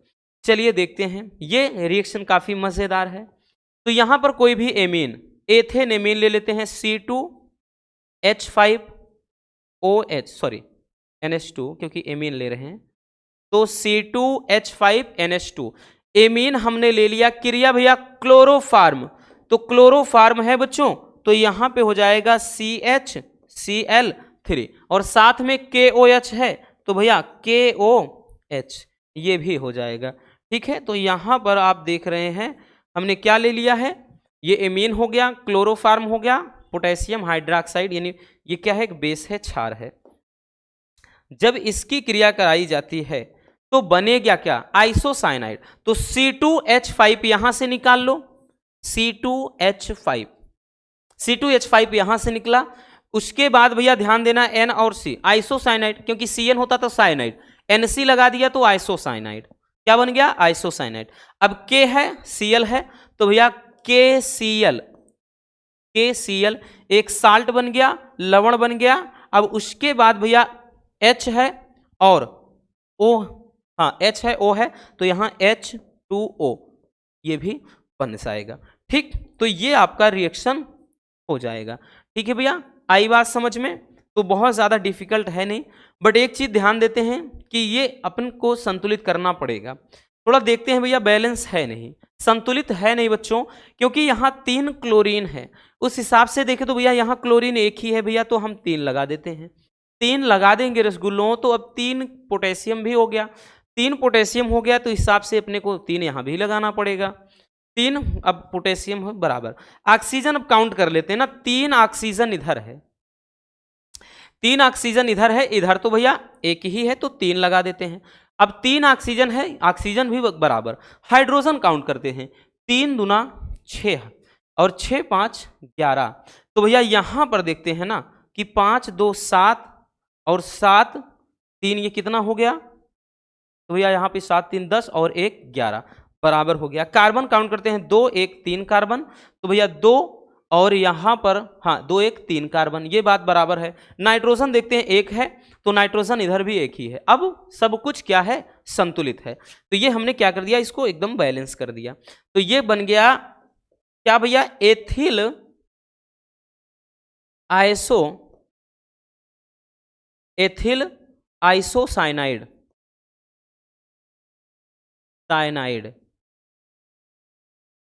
चलिए देखते हैं, ये रिएक्शन काफी मजेदार है। तो यहां पर कोई भी एमीन, एथेनेमीन ले लेते हैं, C2H5OH, सॉरी NH2 क्योंकि एमीन ले रहे हैं, तो C2H5NH2 एमीन हमने ले लिया। क्रिया भैया क्लोरोफार्म, तो क्लोरोफार्म है बच्चों, तो यहां पे हो जाएगा CHCl3 और साथ में KOH है तो भैया KOH ये भी हो जाएगा। ठीक है, तो यहां पर आप देख रहे हैं हमने क्या ले लिया है, ये एमीन हो गया, क्लोरोफार्म हो गया, पोटेशियम हाइड्रोक्साइड, यानी ये क्या है, एक बेस है, क्षार है। जब इसकी क्रिया कराई जाती है तो बनेगा क्या, आइसोसाइनाइड। तो C2H5 यहां से निकाल लो, C2H5 यहां से निकला। उसके बाद भैया ध्यान देना, N और C, आइसोसाइनाइड, क्योंकि CN होता तो साइनाइड, NC लगा दिया तो आइसोसाइनाइड। क्या बन गया, आइसोसाइनाइड। अब K है, Cl है, तो भैया KCl एक साल्ट बन गया, लवण बन गया, अब उसके बाद भैया H है और O, हाँ H है O है, तो यहाँ H2O ये भी बन जाएगा। ठीक, तो ये आपका रिएक्शन हो जाएगा। ठीक है भैया, आई बात समझ में? तो बहुत ज़्यादा डिफिकल्ट है नहीं, बट एक चीज़ ध्यान देते हैं कि ये अपन को संतुलित करना पड़ेगा। थोड़ा देखते हैं भैया, बैलेंस है नहीं, संतुलित है नहीं बच्चों, क्योंकि यहाँ 3 क्लोरीन है। उस हिसाब से देखें तो भैया यहाँ क्लोरीन एक ही है भैया, तो हम 3 लगा देते हैं। 3 लगा देंगे रसगुल्लों, तो अब 3 पोटेशियम भी हो गया, 3 पोटेशियम हो गया, तो हिसाब से अपने को 3 यहाँ भी लगाना पड़ेगा। 3 अब पोटेशियम है बराबर, ऑक्सीजन अब काउंट कर लेते हैं ना, 3 ऑक्सीजन इधर है, 3 ऑक्सीजन इधर है, इधर तो भैया एक ही है, तो 3 लगा देते हैं। अब 3 ऑक्सीजन है, ऑक्सीजन भी बराबर। हाइड्रोजन काउंट करते हैं, 3 दूना 6 और 6 5 11। तो भैया यहां पर देखते हैं ना कि 5 2 7 और 7 3, ये कितना हो गया? तो भैया यहाँ पे 7 3 10 और 1 11 बराबर हो गया। कार्बन काउंट करते हैं, 2 1 3 कार्बन, तो भैया 2 और यहाँ पर हाँ 2 1 3 कार्बन, ये बात बराबर है। नाइट्रोजन देखते हैं, 1 है, तो नाइट्रोजन इधर भी 1 ही है। अब सब कुछ क्या है? संतुलित है। तो ये हमने क्या कर दिया, इसको एकदम बैलेंस कर दिया। तो ये बन गया क्या भैया? Ethyl isocyanide,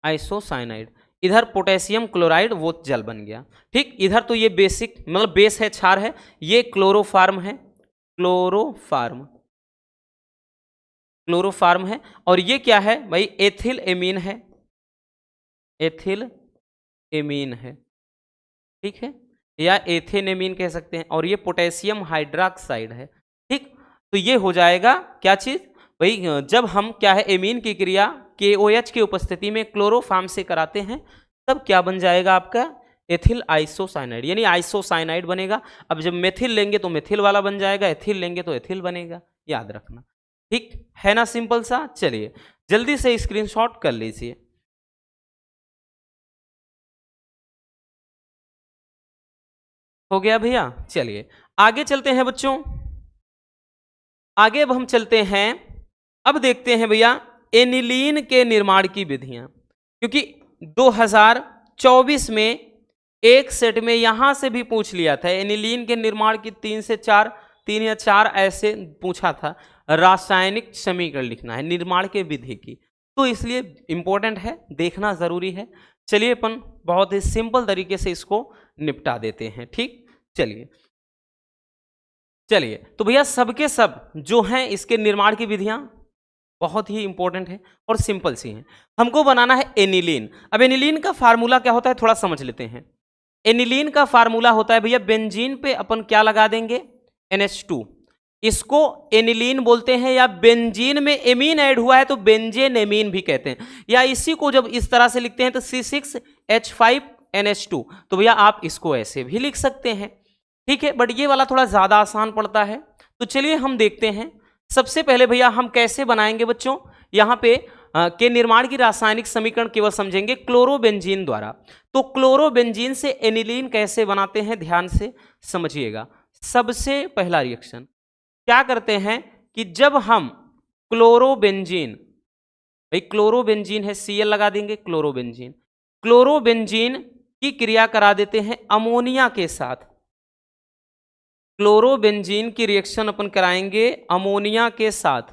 isocyanide. इधर पोटेशियम क्लोराइड, वो जल बन गया। ठीक, इधर तो ये बेसिक मतलब बेस है, क्षार है, ये क्लोरोफार्म है, क्लोरोफार्म है। और ये क्या है भाई? एथिल एमीन है, एथिल एमीन है, ठीक है, या एथेनेमीन कह सकते हैं। और ये पोटेशियम हाइड्रोक्साइड है। ठीक, तो ये हो जाएगा क्या चीज भाई? जब हम क्या है, एमीन की क्रिया KOH की उपस्थिति में क्लोरोफार्म से कराते हैं, तब क्या बन जाएगा आपका? एथिल आइसोसाइनाइड, यानी आइसोसाइनाइड बनेगा। अब जब मेथिल लेंगे तो मेथिल वाला बन जाएगा, एथिल लेंगे तो एथिल बनेगा, याद रखना। ठीक है ना, सिंपल सा। चलिए जल्दी से स्क्रीनशॉट कर लीजिए। हो गया भैया? चलिए आगे चलते हैं बच्चों, आगे अब हम चलते हैं। अब देखते हैं भैया एनिलीन के निर्माण की विधियां, क्योंकि 2024 में एक सेट में यहां से भी पूछ लिया था एनिलीन के निर्माण की 3 से 4, 3 या 4 ऐसे पूछा था। रासायनिक समीकरण लिखना है निर्माण के विधि की, तो इसलिए इंपॉर्टेंट है, देखना जरूरी है। चलिए अपन बहुत ही सिंपल तरीके से इसको निपटा देते हैं। ठीक, चलिए चलिए तो भैया सबके सब जो हैं इसके निर्माण की विधियां बहुत ही इंपॉर्टेंट है और सिंपल सी हैं। हमको बनाना है एनिलीन। अब एनिलीन का फार्मूला क्या होता है थोड़ा समझ लेते हैं। एनिलीन का फार्मूला होता है भैया, बेंजीन पे अपन क्या लगा देंगे? NH2। इसको एनिलीन बोलते हैं, या बेंजीन में एमीन ऐड हुआ है तो बेंजेन एमीन भी कहते हैं। या इसी को जब इस तरह से लिखते हैं तो C6H5NH2, तो भैया आप इसको ऐसे भी लिख सकते हैं। ठीक है, बट ये वाला थोड़ा ज्यादा आसान पड़ता है। तो चलिए हम देखते हैं। सबसे पहले भैया हम कैसे बनाएंगे बच्चों, यहाँ पे के निर्माण की रासायनिक समीकरण केवल समझेंगे क्लोरोबेंजीन द्वारा। तो क्लोरोबेंजीन से एनिलीन कैसे बनाते हैं ध्यान से समझिएगा। सबसे पहला रिएक्शन क्या करते हैं कि जब हम क्लोरोबेंजीन, भाई क्लोरोबेंजीन है, Cl लगा देंगे, क्लोरोबेंजीन की क्रिया करा देते हैं अमोनिया के साथ। क्लोरोबेंजीन की रिएक्शन अपन कराएंगे अमोनिया के साथ,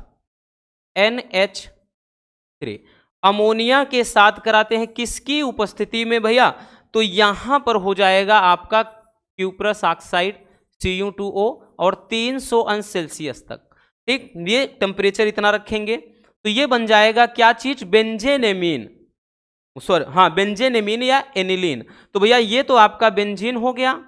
NH3। अमोनिया के साथ कराते हैं किसकी उपस्थिति में भैया? तो यहां पर हो जाएगा आपका क्यूप्रस ऑक्साइड Cu2O और 300 अंश सेल्सियस तक। ठीक, ये टेम्परेचर इतना रखेंगे तो ये बन जाएगा क्या चीज? बेंजेनेमीन, सॉरी हाँ बेंजेनेमीन या एनिलीन। तो भैया ये तो आपका बेंजीन हो गया,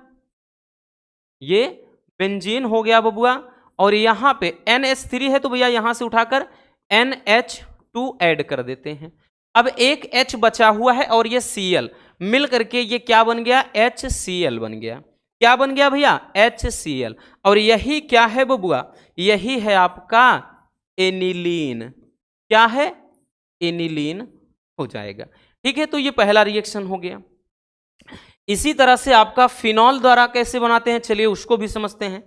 ये बेंजीन हो गया बबुआ। और यहां पे NH3 है तो भैया यहां से उठाकर NH2 ऐड कर देते हैं। अब एक H बचा हुआ है और ये Cl मिल करके ये क्या बन गया? HCl बन गया। क्या बन गया भैया? HCl। और यही क्या है बबुआ? यही है आपका एनिलीन। क्या है? एनिलीन हो जाएगा। ठीक है, तो ये पहला रिएक्शन हो गया। इसी तरह से आपका फिनॉल द्वारा कैसे बनाते हैं, चलिए उसको भी समझते हैं।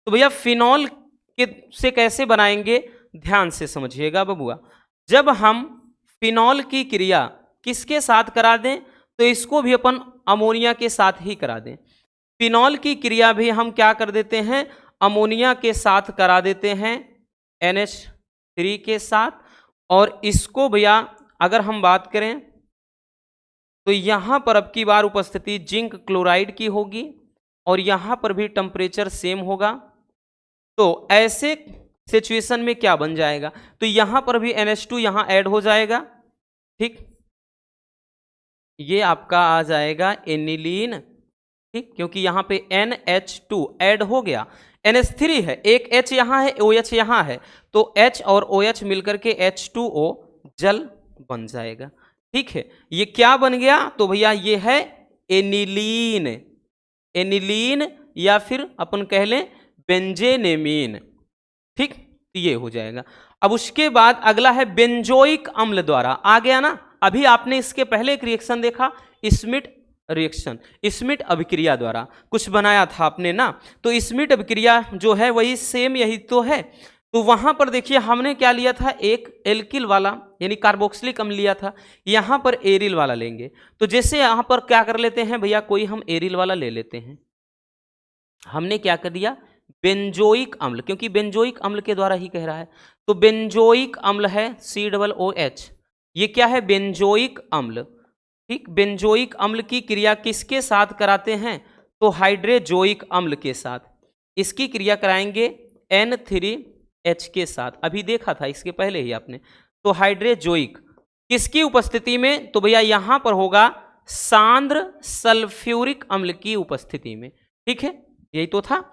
तो भैया फिनॉल के से कैसे बनाएंगे, ध्यान से समझिएगा बबुआ। जब हम फिनॉल की क्रिया किसके साथ करा दें, तो इसको भी अपन अमोनिया के साथ ही करा दें। फिनॉल की क्रिया भी हम क्या कर देते हैं, अमोनिया के साथ करा देते हैं, NH3 के साथ। और इसको भैया अगर हम बात करें तो यहां पर अब की बार उपस्थिति जिंक क्लोराइड की होगी और यहां पर भी टेम्परेचर सेम होगा। तो ऐसे सिचुएशन में क्या बन जाएगा, तो यहां पर भी NH2 यहां ऐड हो जाएगा, ठीक, ये आपका आ जाएगा एनिलीन, ठीक, क्योंकि यहां पे NH2 ऐड हो गया, NH3 है, एक H यहां है, OH यहां है, तो H और OH मिलकर के H2O जल बन जाएगा, ठीक है। ये क्या बन गया, तो भैया ये है एनिलीन, एनिलीन या फिर अपन कह लें बेंजेनेमीन, ठीक, ये हो जाएगा। अब उसके बाद अगला है बेंजोइक अम्ल द्वारा, आ गया ना। अभी आपने इसके पहले एक रिएक्शन देखा, स्मिट रिएक्शन, स्मिट अभिक्रिया द्वारा कुछ बनाया था आपने ना, तो स्मिट अभिक्रिया जो है वही सेम यही तो है। तो वहां पर देखिए हमने क्या लिया था, एक एल्किल वाला यानी कार्बोक्सिलिक अम्ल लिया था, यहां पर एरिल वाला लेंगे। तो जैसे यहां पर क्या कर लेते हैं भैया, कोई हम एरिल वाला ले लेते हैं, हमने क्या कर दिया बेंजोइक अम्ल, क्योंकि बेंजोइक अम्ल के द्वारा ही कह रहा है, तो बेंजोइक अम्ल है COOH, ये क्या है बेंजोइक अम्ल, ठीक। बेंजोइक अम्ल की क्रिया किसके साथ कराते हैं, तो हाइड्रोजोइक अम्ल के साथ। इसकी क्रिया कराएंगे N3H के साथ, अभी देखा था इसके पहले ही आपने। तो हाइड्रोजोइक किसकी उपस्थिति में, तो भैया यहां पर होगा सांद्र सल्फ्यूरिक अम्ल की उपस्थिति में, ठीक है, यही तो था।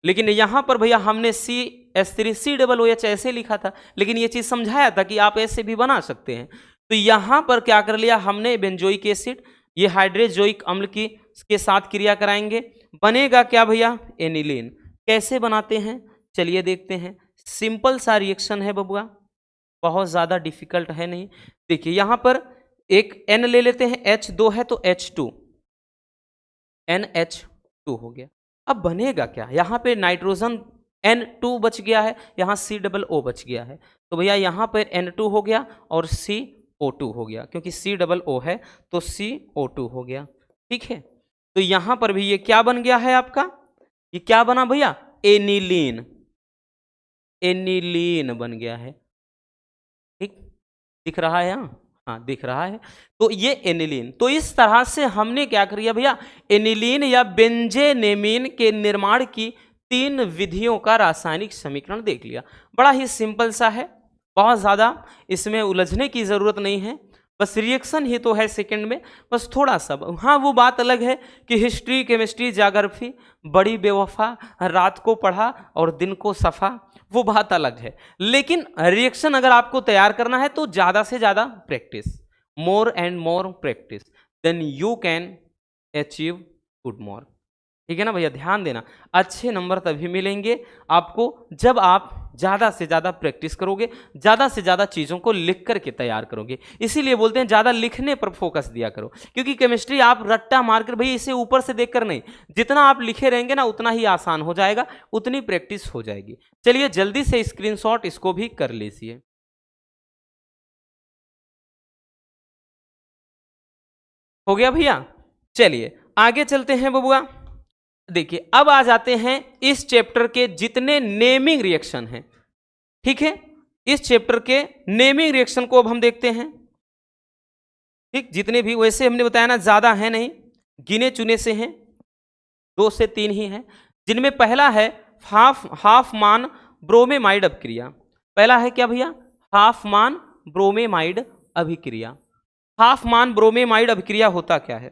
लेकिन यहां पर भैया हमने CH3COOH ऐसे लिखा था, लेकिन ये चीज समझाया था कि आप ऐसे भी बना सकते हैं। तो यहां पर क्या कर लिया हमने, बेंजोइक एसिड, ये हाइड्रोजोइक अम्ल की के साथ क्रिया कराएंगे, बनेगा क्या भैया एनिलीन। कैसे बनाते हैं चलिए देखते हैं, सिंपल सा रिएक्शन है बबुआ, बहुत ज्यादा डिफिकल्ट है नहीं। देखिए यहां पर एक N ले लेते हैं, H2 है तो H2, NH2 हो गया। अब बनेगा क्या, यहां पे नाइट्रोजन N2 बच गया है, यहां COO बच गया है, तो भैया यहां पर N2 हो गया और CO2 हो गया, क्योंकि COO है तो CO2 हो गया, ठीक है। तो यहां पर भी ये क्या बन गया है आपका, ये क्या बना भैया एनिलीन, एनिलीन बन गया है, ठीक, दिख रहा है यहाँ, हाँ दिख रहा है। तो ये एनिलीन, तो इस तरह से हमने क्या कर दिया भैया, एनिलीन या बेंजेनेमीन के निर्माण की 3 विधियों का रासायनिक समीकरण देख लिया। बड़ा ही सिंपल सा है, बहुत ज़्यादा इसमें उलझने की ज़रूरत नहीं है, बस रिएक्शन ही तो है सेकंड में, बस थोड़ा सा। हाँ वो बात अलग है कि हिस्ट्री केमिस्ट्री ज्योग्राफी बड़ी बेवफा, रात को पढ़ा और दिन को सफा, वो बात अलग है। लेकिन रिएक्शन अगर आपको तैयार करना है तो ज़्यादा से ज़्यादा practice, more and more practice, then you can achieve good mark, ठीक है ना भैया। ध्यान देना, अच्छे नंबर तभी मिलेंगे आपको जब आप ज़्यादा से ज़्यादा प्रैक्टिस करोगे, ज़्यादा से ज़्यादा चीज़ों को लिख करके तैयार करोगे। इसीलिए बोलते हैं ज़्यादा लिखने पर फोकस दिया करो, क्योंकि केमिस्ट्री आप रट्टा मारकर भाई इसे ऊपर से देखकर नहीं, जितना आप लिखे रहेंगे ना उतना ही आसान हो जाएगा, उतनी प्रैक्टिस हो जाएगी। चलिए जल्दी से स्क्रीनशॉट इसको भी कर लीजिए। हो गया भैया, चलिए आगे चलते हैं बबुआ। देखिए अब आ जाते हैं इस चैप्टर के जितने नेमिंग रिएक्शन हैं, ठीक है, इस चैप्टर के नेमिंग रिएक्शन को अब हम देखते हैं, ठीक। जितने भी वैसे हमने बताया ना ज्यादा है नहीं, गिने चुने से हैं, 2 से 3 ही हैं, जिनमें पहला है हाफमान ब्रोमेमाइड अभिक्रिया। पहला है क्या भैया, हाफमान ब्रोमेमाइड अभिक्रिया। हाफमान ब्रोमेमाइड अभिक्रिया होता क्या है,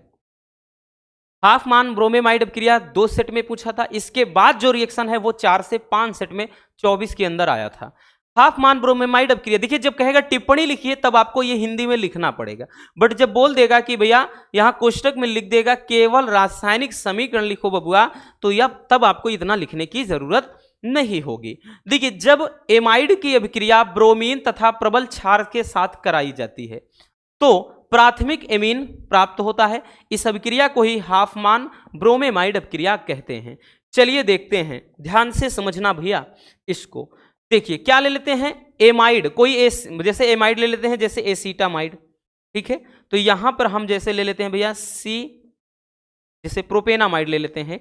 हाफमान ब्रोमेमाइड अभिक्रिया 2 सेट में पूछा था, इसके बाद जो रिएक्शन है वो 4 से 5 सेट में 24 के अंदर आया था। हाफमान ब्रोमेमाइड अभिक्रिया, देखिए जब कहेगा टिप्पणी लिखिए तब आपको ये हिंदी में लिखना पड़ेगा, बट जब बोल देगा कि भैया यहाँ कोष्टक में लिख देगा केवल रासायनिक समीकरण लिखो बबुआ, तो यह तब आपको इतना लिखने की जरूरत नहीं होगी। देखिए जब एमाइड की अभिक्रिया ब्रोमीन तथा प्रबल क्षार के साथ कराई जाती है तो प्राथमिक एमीन प्राप्त होता है। इस अभिक्रिया को ही हाफमान ब्रोमेमाइड अभिक्रिया कहते हैं। चलिए देखते हैं, ध्यान से समझना भैया इसको। देखिए क्या ले लेते हैं, एमाइड, कोई जैसे एमाइड ले लेते हैं, जैसे एसीटामाइड, ठीक है। तो यहां पर हम जैसे ले लेते हैं भैया जैसे प्रोपेनामाइड ले लेते हैं,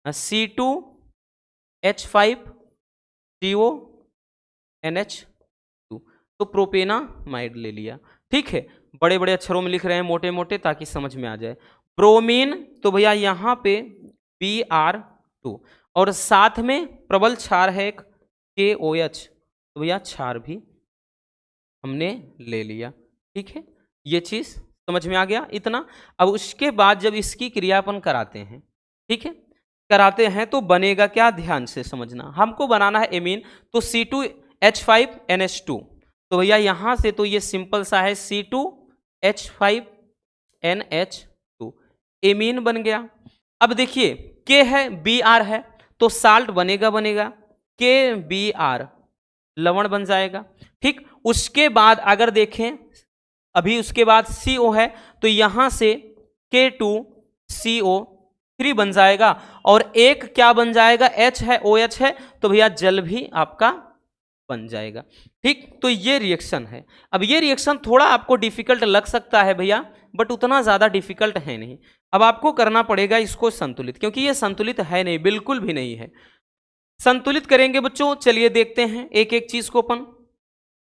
C2H5CONH2, तो प्रोपेनामाइड ले लिया, ठीक है। बड़े बड़े अक्षरों में लिख रहे हैं, मोटे मोटे, ताकि समझ में आ जाए। ब्रोमीन, तो भैया यहां पे Br2, और साथ में प्रबल क्षार है एक KOH, तो भैया क्षार भी हमने ले लिया, ठीक है। ये चीज समझ में आ गया इतना। अब उसके बाद जब इसकी क्रियापन कराते हैं, ठीक है, कराते हैं तो बनेगा क्या, ध्यान से समझना। हमको बनाना है एमीन, तो C2H5NH2, तो भैया यहां से तो ये सिंपल सा है, C2H5NH2 एमीन बन गया। अब देखिए K है, Br है, तो साल्ट बनेगा KBr, लवण बन जाएगा, ठीक। उसके बाद अगर देखें, अभी उसके बाद CO है, तो यहां से K2CO3 बन जाएगा, और एक क्या बन जाएगा, H है, OH है, तो भैया जल भी आपका बन जाएगा, ठीक। तो ये रिएक्शन है। अब ये रिएक्शन थोड़ा आपको डिफिकल्ट लग सकता है भैया, बट उतना ज्यादा डिफिकल्ट है नहीं। अब आपको करना पड़ेगा इसको संतुलित, क्योंकि ये संतुलित है नहीं, बिल्कुल भी नहीं है। संतुलित करेंगे बच्चों, चलिए देखते हैं एक एक चीज को अपन।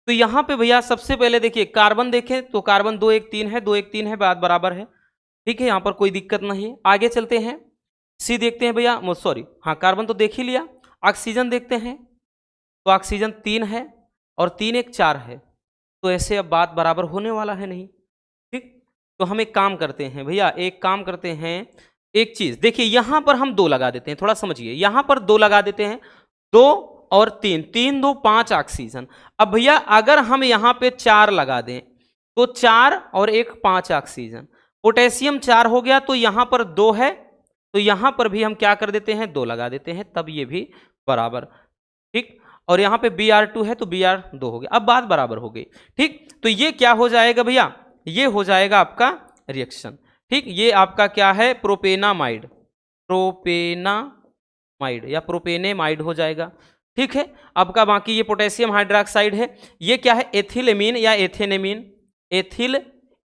तो यहां पे भैया सबसे पहले देखिए कार्बन देखें, तो कार्बन 2 1 3 है, 2 1 3 है, बात बराबर है, ठीक है, यहां पर कोई दिक्कत नहीं है। आगे चलते हैं, सी देखते हैं भैया, सॉरी हाँ, कार्बन तो देख ही लिया। ऑक्सीजन देखते हैं, तो ऑक्सीजन 3 है, और 3 1 4 है, तो ऐसे अब बात बराबर होने वाला है नहीं, ठीक। तो हम एक काम करते हैं भैया, एक काम करते हैं, एक चीज देखिए, यहां पर हम 2 लगा देते हैं, थोड़ा समझिए, यहां पर 2 लगा देते हैं, 2 और 3, 3 2 5 ऑक्सीजन। अब भैया अगर हम यहां पे 4 लगा दें, तो 4 और 1 5 ऑक्सीजन, पोटेशियम 4 हो गया, तो यहां पर 2 है, तो यहां पर भी हम क्या कर देते हैं, 2 लगा देते हैं, तब ये भी बराबर, ठीक। और यहां पे Br2 है, तो Br2 हो गया, अब बात बराबर हो गई, ठीक। तो ये क्या हो जाएगा भैया, ये हो जाएगा आपका रिएक्शन, ठीक। ये आपका क्या है, प्रोपेनामाइड या प्रोपेनेमाइड हो जाएगा, ठीक है। आपका बाकी ये पोटेशियम हाइड्रोक्साइड है, ये क्या है, एथिलेमीन या एथेनेमीन, एथिल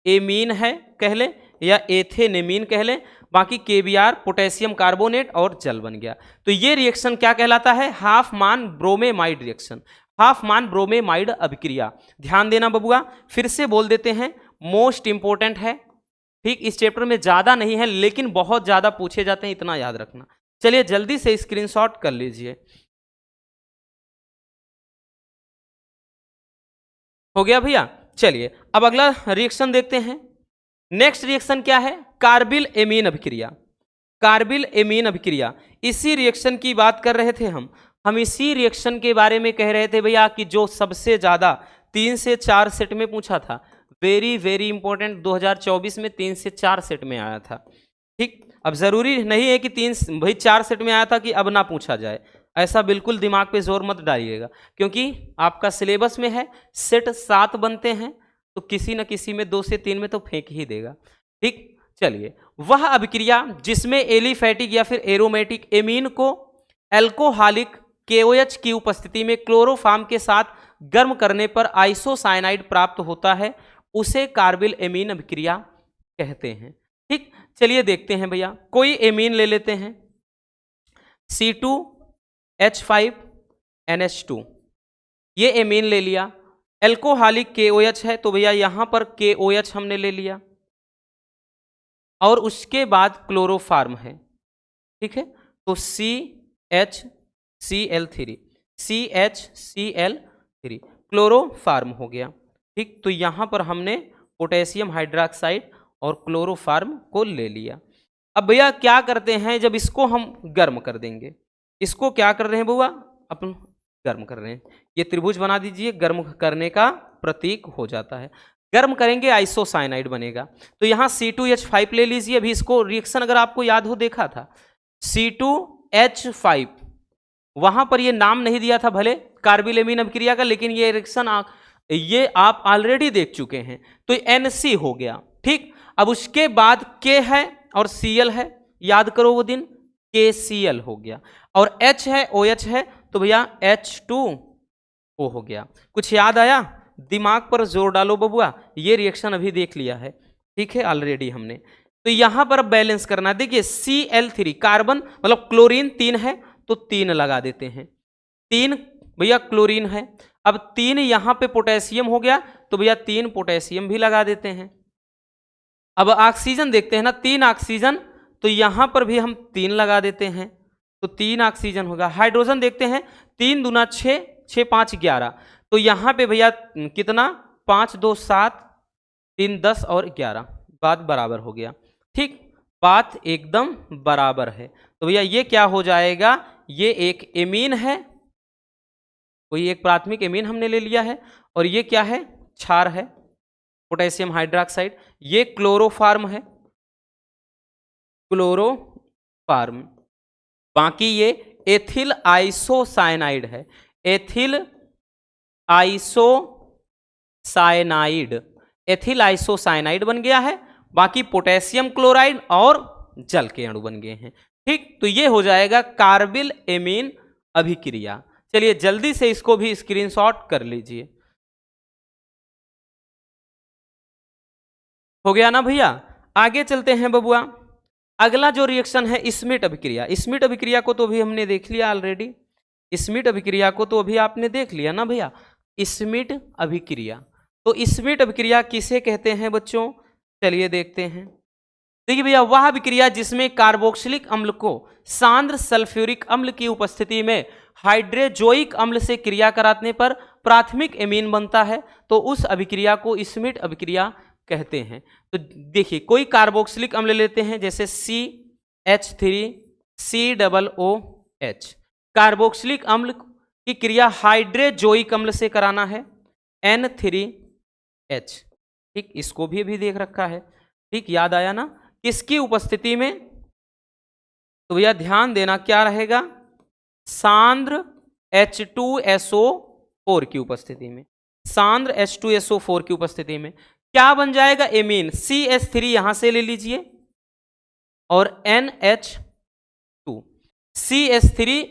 एमीन है कह ले, या एथेनेमीन कह ले। बाकी KBr पोटेशियम कार्बोनेट और जल बन गया। तो ये रिएक्शन क्या कहलाता है, हाफमान ब्रोमेमाइड रिएक्शन, हाफमान ब्रोमेमाइड अभिक्रिया। ध्यान देना बबुआ, फिर से बोल देते हैं, मोस्ट इंपोर्टेंट है, ठीक। इस चैप्टर में ज्यादा नहीं है, लेकिन बहुत ज्यादा पूछे जाते हैं, इतना याद रखना। चलिए जल्दी से स्क्रीनशॉट कर लीजिए। हो गया भैया। चलिए अब अगला रिएक्शन देखते हैं। नेक्स्ट रिएक्शन क्या है, कार्बिल एमीन अभिक्रिया। कार्बिल एमीन अभिक्रिया, इसी रिएक्शन की बात कर रहे थे हम इसी रिएक्शन के बारे में कह रहे थे भैया, कि जो सबसे ज्यादा 3 से 4 सेट में पूछा था, वेरी वेरी इंपॉर्टेंट, 2024 में 3 से 4 सेट में आया था, ठीक। अब जरूरी नहीं है कि 3 भाई 4 सेट में आया था कि अब ना पूछा जाए, ऐसा बिल्कुल दिमाग पे जोर मत डालिएगा, क्योंकि आपका सिलेबस में है सेट 7 बनते हैं, तो किसी न किसी में 2 से 3 में तो फेंक ही देगा, ठीक। चलिए, वह अभिक्रिया जिसमें एलिफैटिक या फिर एरोमेटिक एमीन को एल्कोहलिक KOH की उपस्थिति में क्लोरोफॉर्म के साथ गर्म करने पर आइसोसाइनाइड प्राप्त होता है, उसे कार्बिल एमीन अभिक्रिया कहते हैं, ठीक। चलिए देखते हैं भैया, कोई एमीन ले लेते हैं, C2H5NH2, ये एमीन ले लिया, एल्कोहलिक KOH है, तो भैया यहां पर KOH हमने ले लिया, और उसके बाद क्लोरोफॉर्म है, ठीक है, तो CHCl3 क्लोरोफॉर्म हो गया, ठीक। तो यहां पर हमने पोटेशियम हाइड्रोक्साइड और क्लोरोफॉर्म को ले लिया। अब भैया क्या करते हैं, जब इसको हम गर्म कर देंगे, इसको क्या कर रहे हैं बुआ, अपन गर्म कर रहे हैं, ये त्रिभुज बना दीजिए, गर्म करने का प्रतीक हो जाता है। गर्म करेंगे आइसोसाइनाइड बनेगा, तो यहाँ C2H5 ले लीजिए। अभी इसको रिएक्शन अगर आपको याद हो देखा था, C2H5, वहां पर ये नाम नहीं दिया था भले कार्बिल एमीन अभिक्रिया का, लेकिन ये रिएक्शन ये आप ऑलरेडी देख चुके हैं, तो NC हो गया। ठीक, अब उसके बाद K है और Cl है, याद करो वो दिन, KCl हो गया, और H है OH है, तो भैया H2O हो गया। कुछ याद आया? दिमाग पर जोर डालो बबुआ, ये रिएक्शन अभी देख लिया है, ठीक है, ऑलरेडी हमने। तो यहां पर बैलेंस करना, देखिए Cl3 कार्बन मतलब क्लोरीन 3 है तो 3 लगा देते हैं, 3 भैया क्लोरीन है। अब 3 यहां पे पोटेशियम हो गया तो भैया 3 पोटेशियम भी लगा देते हैं। अब ऑक्सीजन देखते हैं ना, 3 ऑक्सीजन, तो यहां पर भी हम 3 लगा देते हैं, तो 3 ऑक्सीजन होगा। हाइड्रोजन देखते हैं, 3 दूना 6, 6 5 11, तो यहां पे भैया कितना, 5 2 7, 3 10 और 11, बात बराबर हो गया। ठीक, बात एकदम बराबर है। तो भैया ये क्या हो जाएगा, ये एक एमीन है, कोई एक प्राथमिक एमीन हमने ले लिया है, और ये क्या है, क्षार है, पोटेशियम हाइड्रोक्साइड। ये क्लोरोफार्म है, क्लोरोफार्म। बाकी ये एथिल आइसोसाइनाइड है, एथिल आइसोसाइनाइड, एथिल आइसोसाइनाइड बन गया है। बाकी पोटेशियम क्लोराइड और जल के अणु बन गए हैं। ठीक, तो ये हो जाएगा कार्बिल एमीन अभिक्रिया। चलिए जल्दी से इसको भी स्क्रीनशॉट कर लीजिए। हो गया ना भैया? आगे चलते हैं बबुआ। अगला जो रिएक्शन है स्मिट अभिक्रिया। स्मिट अभिक्रिया को तो अभी हमने देख लिया ऑलरेडी, स्मिट अभिक्रिया को तो अभी आपने देख लिया ना भैया। स्मिट अभिक्रिया, तो स्मिट अभिक्रिया किसे कहते हैं बच्चों? चलिए देखते हैं। देखिए भैया, वह अभिक्रिया जिसमें कार्बोक्सिलिक अम्ल को सांद्र सल्फ्यूरिक अम्ल की उपस्थिति में हाइड्रोजोइक अम्ल से क्रिया कराने पर प्राथमिक एमीन बनता है, तो उस अभिक्रिया को स्मिट अभिक्रिया कहते हैं। तो देखिए, कोई कार्बोक्सिलिक अम्ल लेते हैं, जैसे CH3COOH, कार्बोक्सिलिक अम्ल की क्रिया हाइड्रोजोइक अम्ल से कराना है, N3H। ठीक, इसको भी देख रखा है। ठीक, याद आया ना, किसकी उपस्थिति में? तो भैया ध्यान देना, क्या रहेगा, सांद्र H2SO4 की उपस्थिति में, सांद्र H2SO4 की उपस्थिति में क्या बन जाएगा, एमीन। CH3 यहां से ले लीजिए और NH2, CH3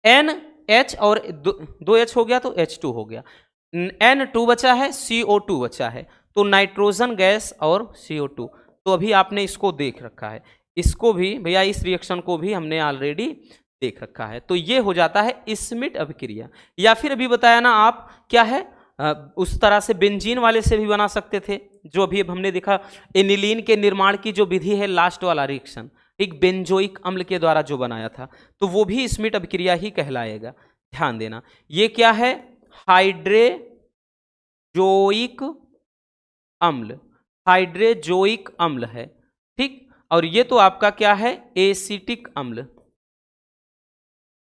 NH और 2H हो गया तो H2 हो गया, N2 बचा है, CO2 बचा है, तो नाइट्रोजन गैस और CO2। तो अभी आपने इसको देख रखा है, इसको भी भैया, इस रिएक्शन को भी हमने ऑलरेडी देख रखा है। तो ये हो जाता है स्मिट अभिक्रिया। या फिर अभी बताया ना आप, क्या है, उस तरह से बेंजीन वाले से भी बना सकते थे, जो अभी हमने देखा एनिलीन के निर्माण की जो विधि है, लास्ट वाला रिएक्शन, एक बेंजोइक अम्ल के द्वारा जो बनाया था, तो वो भी स्मिट अभिक्रिया ही कहलाएगा। ध्यान देना, ये क्या है, हाइड्रोजोइक अम्ल, हाइड्रोजोइक अम्ल है। ठीक, और ये तो आपका क्या है, एसिटिक अम्ल,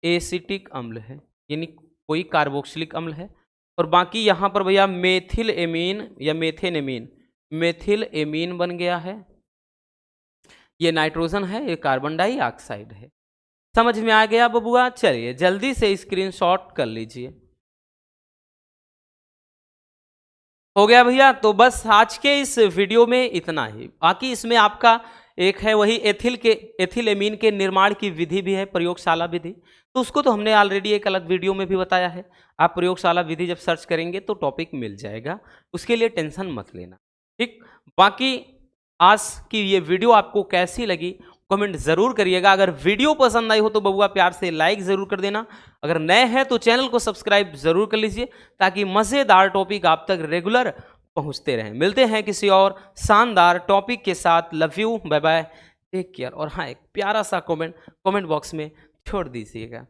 एसिटिक अम्ल है, यानी कोई कार्बोक्सिलिक अम्ल है। और बाकी यहाँ पर भैया मेथिल एमीन या मेथेन एमीन, मेथिल एमीन बन गया है। ये नाइट्रोजन है, ये कार्बन डाइऑक्साइड है। समझ में आ गया बबुआ? चलिए जल्दी से स्क्रीनशॉट कर लीजिए। हो गया भैया? तो बस आज के इस वीडियो में इतना ही। बाकी इसमें आपका एक है वही एथिल एमीन के निर्माण की विधि भी है, प्रयोगशाला विधि, तो उसको तो हमने ऑलरेडी एक अलग वीडियो में भी बताया है। आप प्रयोगशाला विधि जब सर्च करेंगे तो टॉपिक मिल जाएगा, उसके लिए टेंशन मत लेना। ठीक, बाकी आज की ये वीडियो आपको कैसी लगी कमेंट जरूर करिएगा। अगर वीडियो पसंद आई हो तो बबुआ प्यार से लाइक जरूर कर देना। अगर नए हैं तो चैनल को सब्सक्राइब जरूर कर लीजिए, ताकि मज़ेदार टॉपिक आप तक रेगुलर पहुंचते रहें। मिलते हैं किसी और शानदार टॉपिक के साथ। Love you, bye bye, take care. और हाँ, एक प्यारा सा कमेंट बॉक्स में छोड़ दीजिएगा।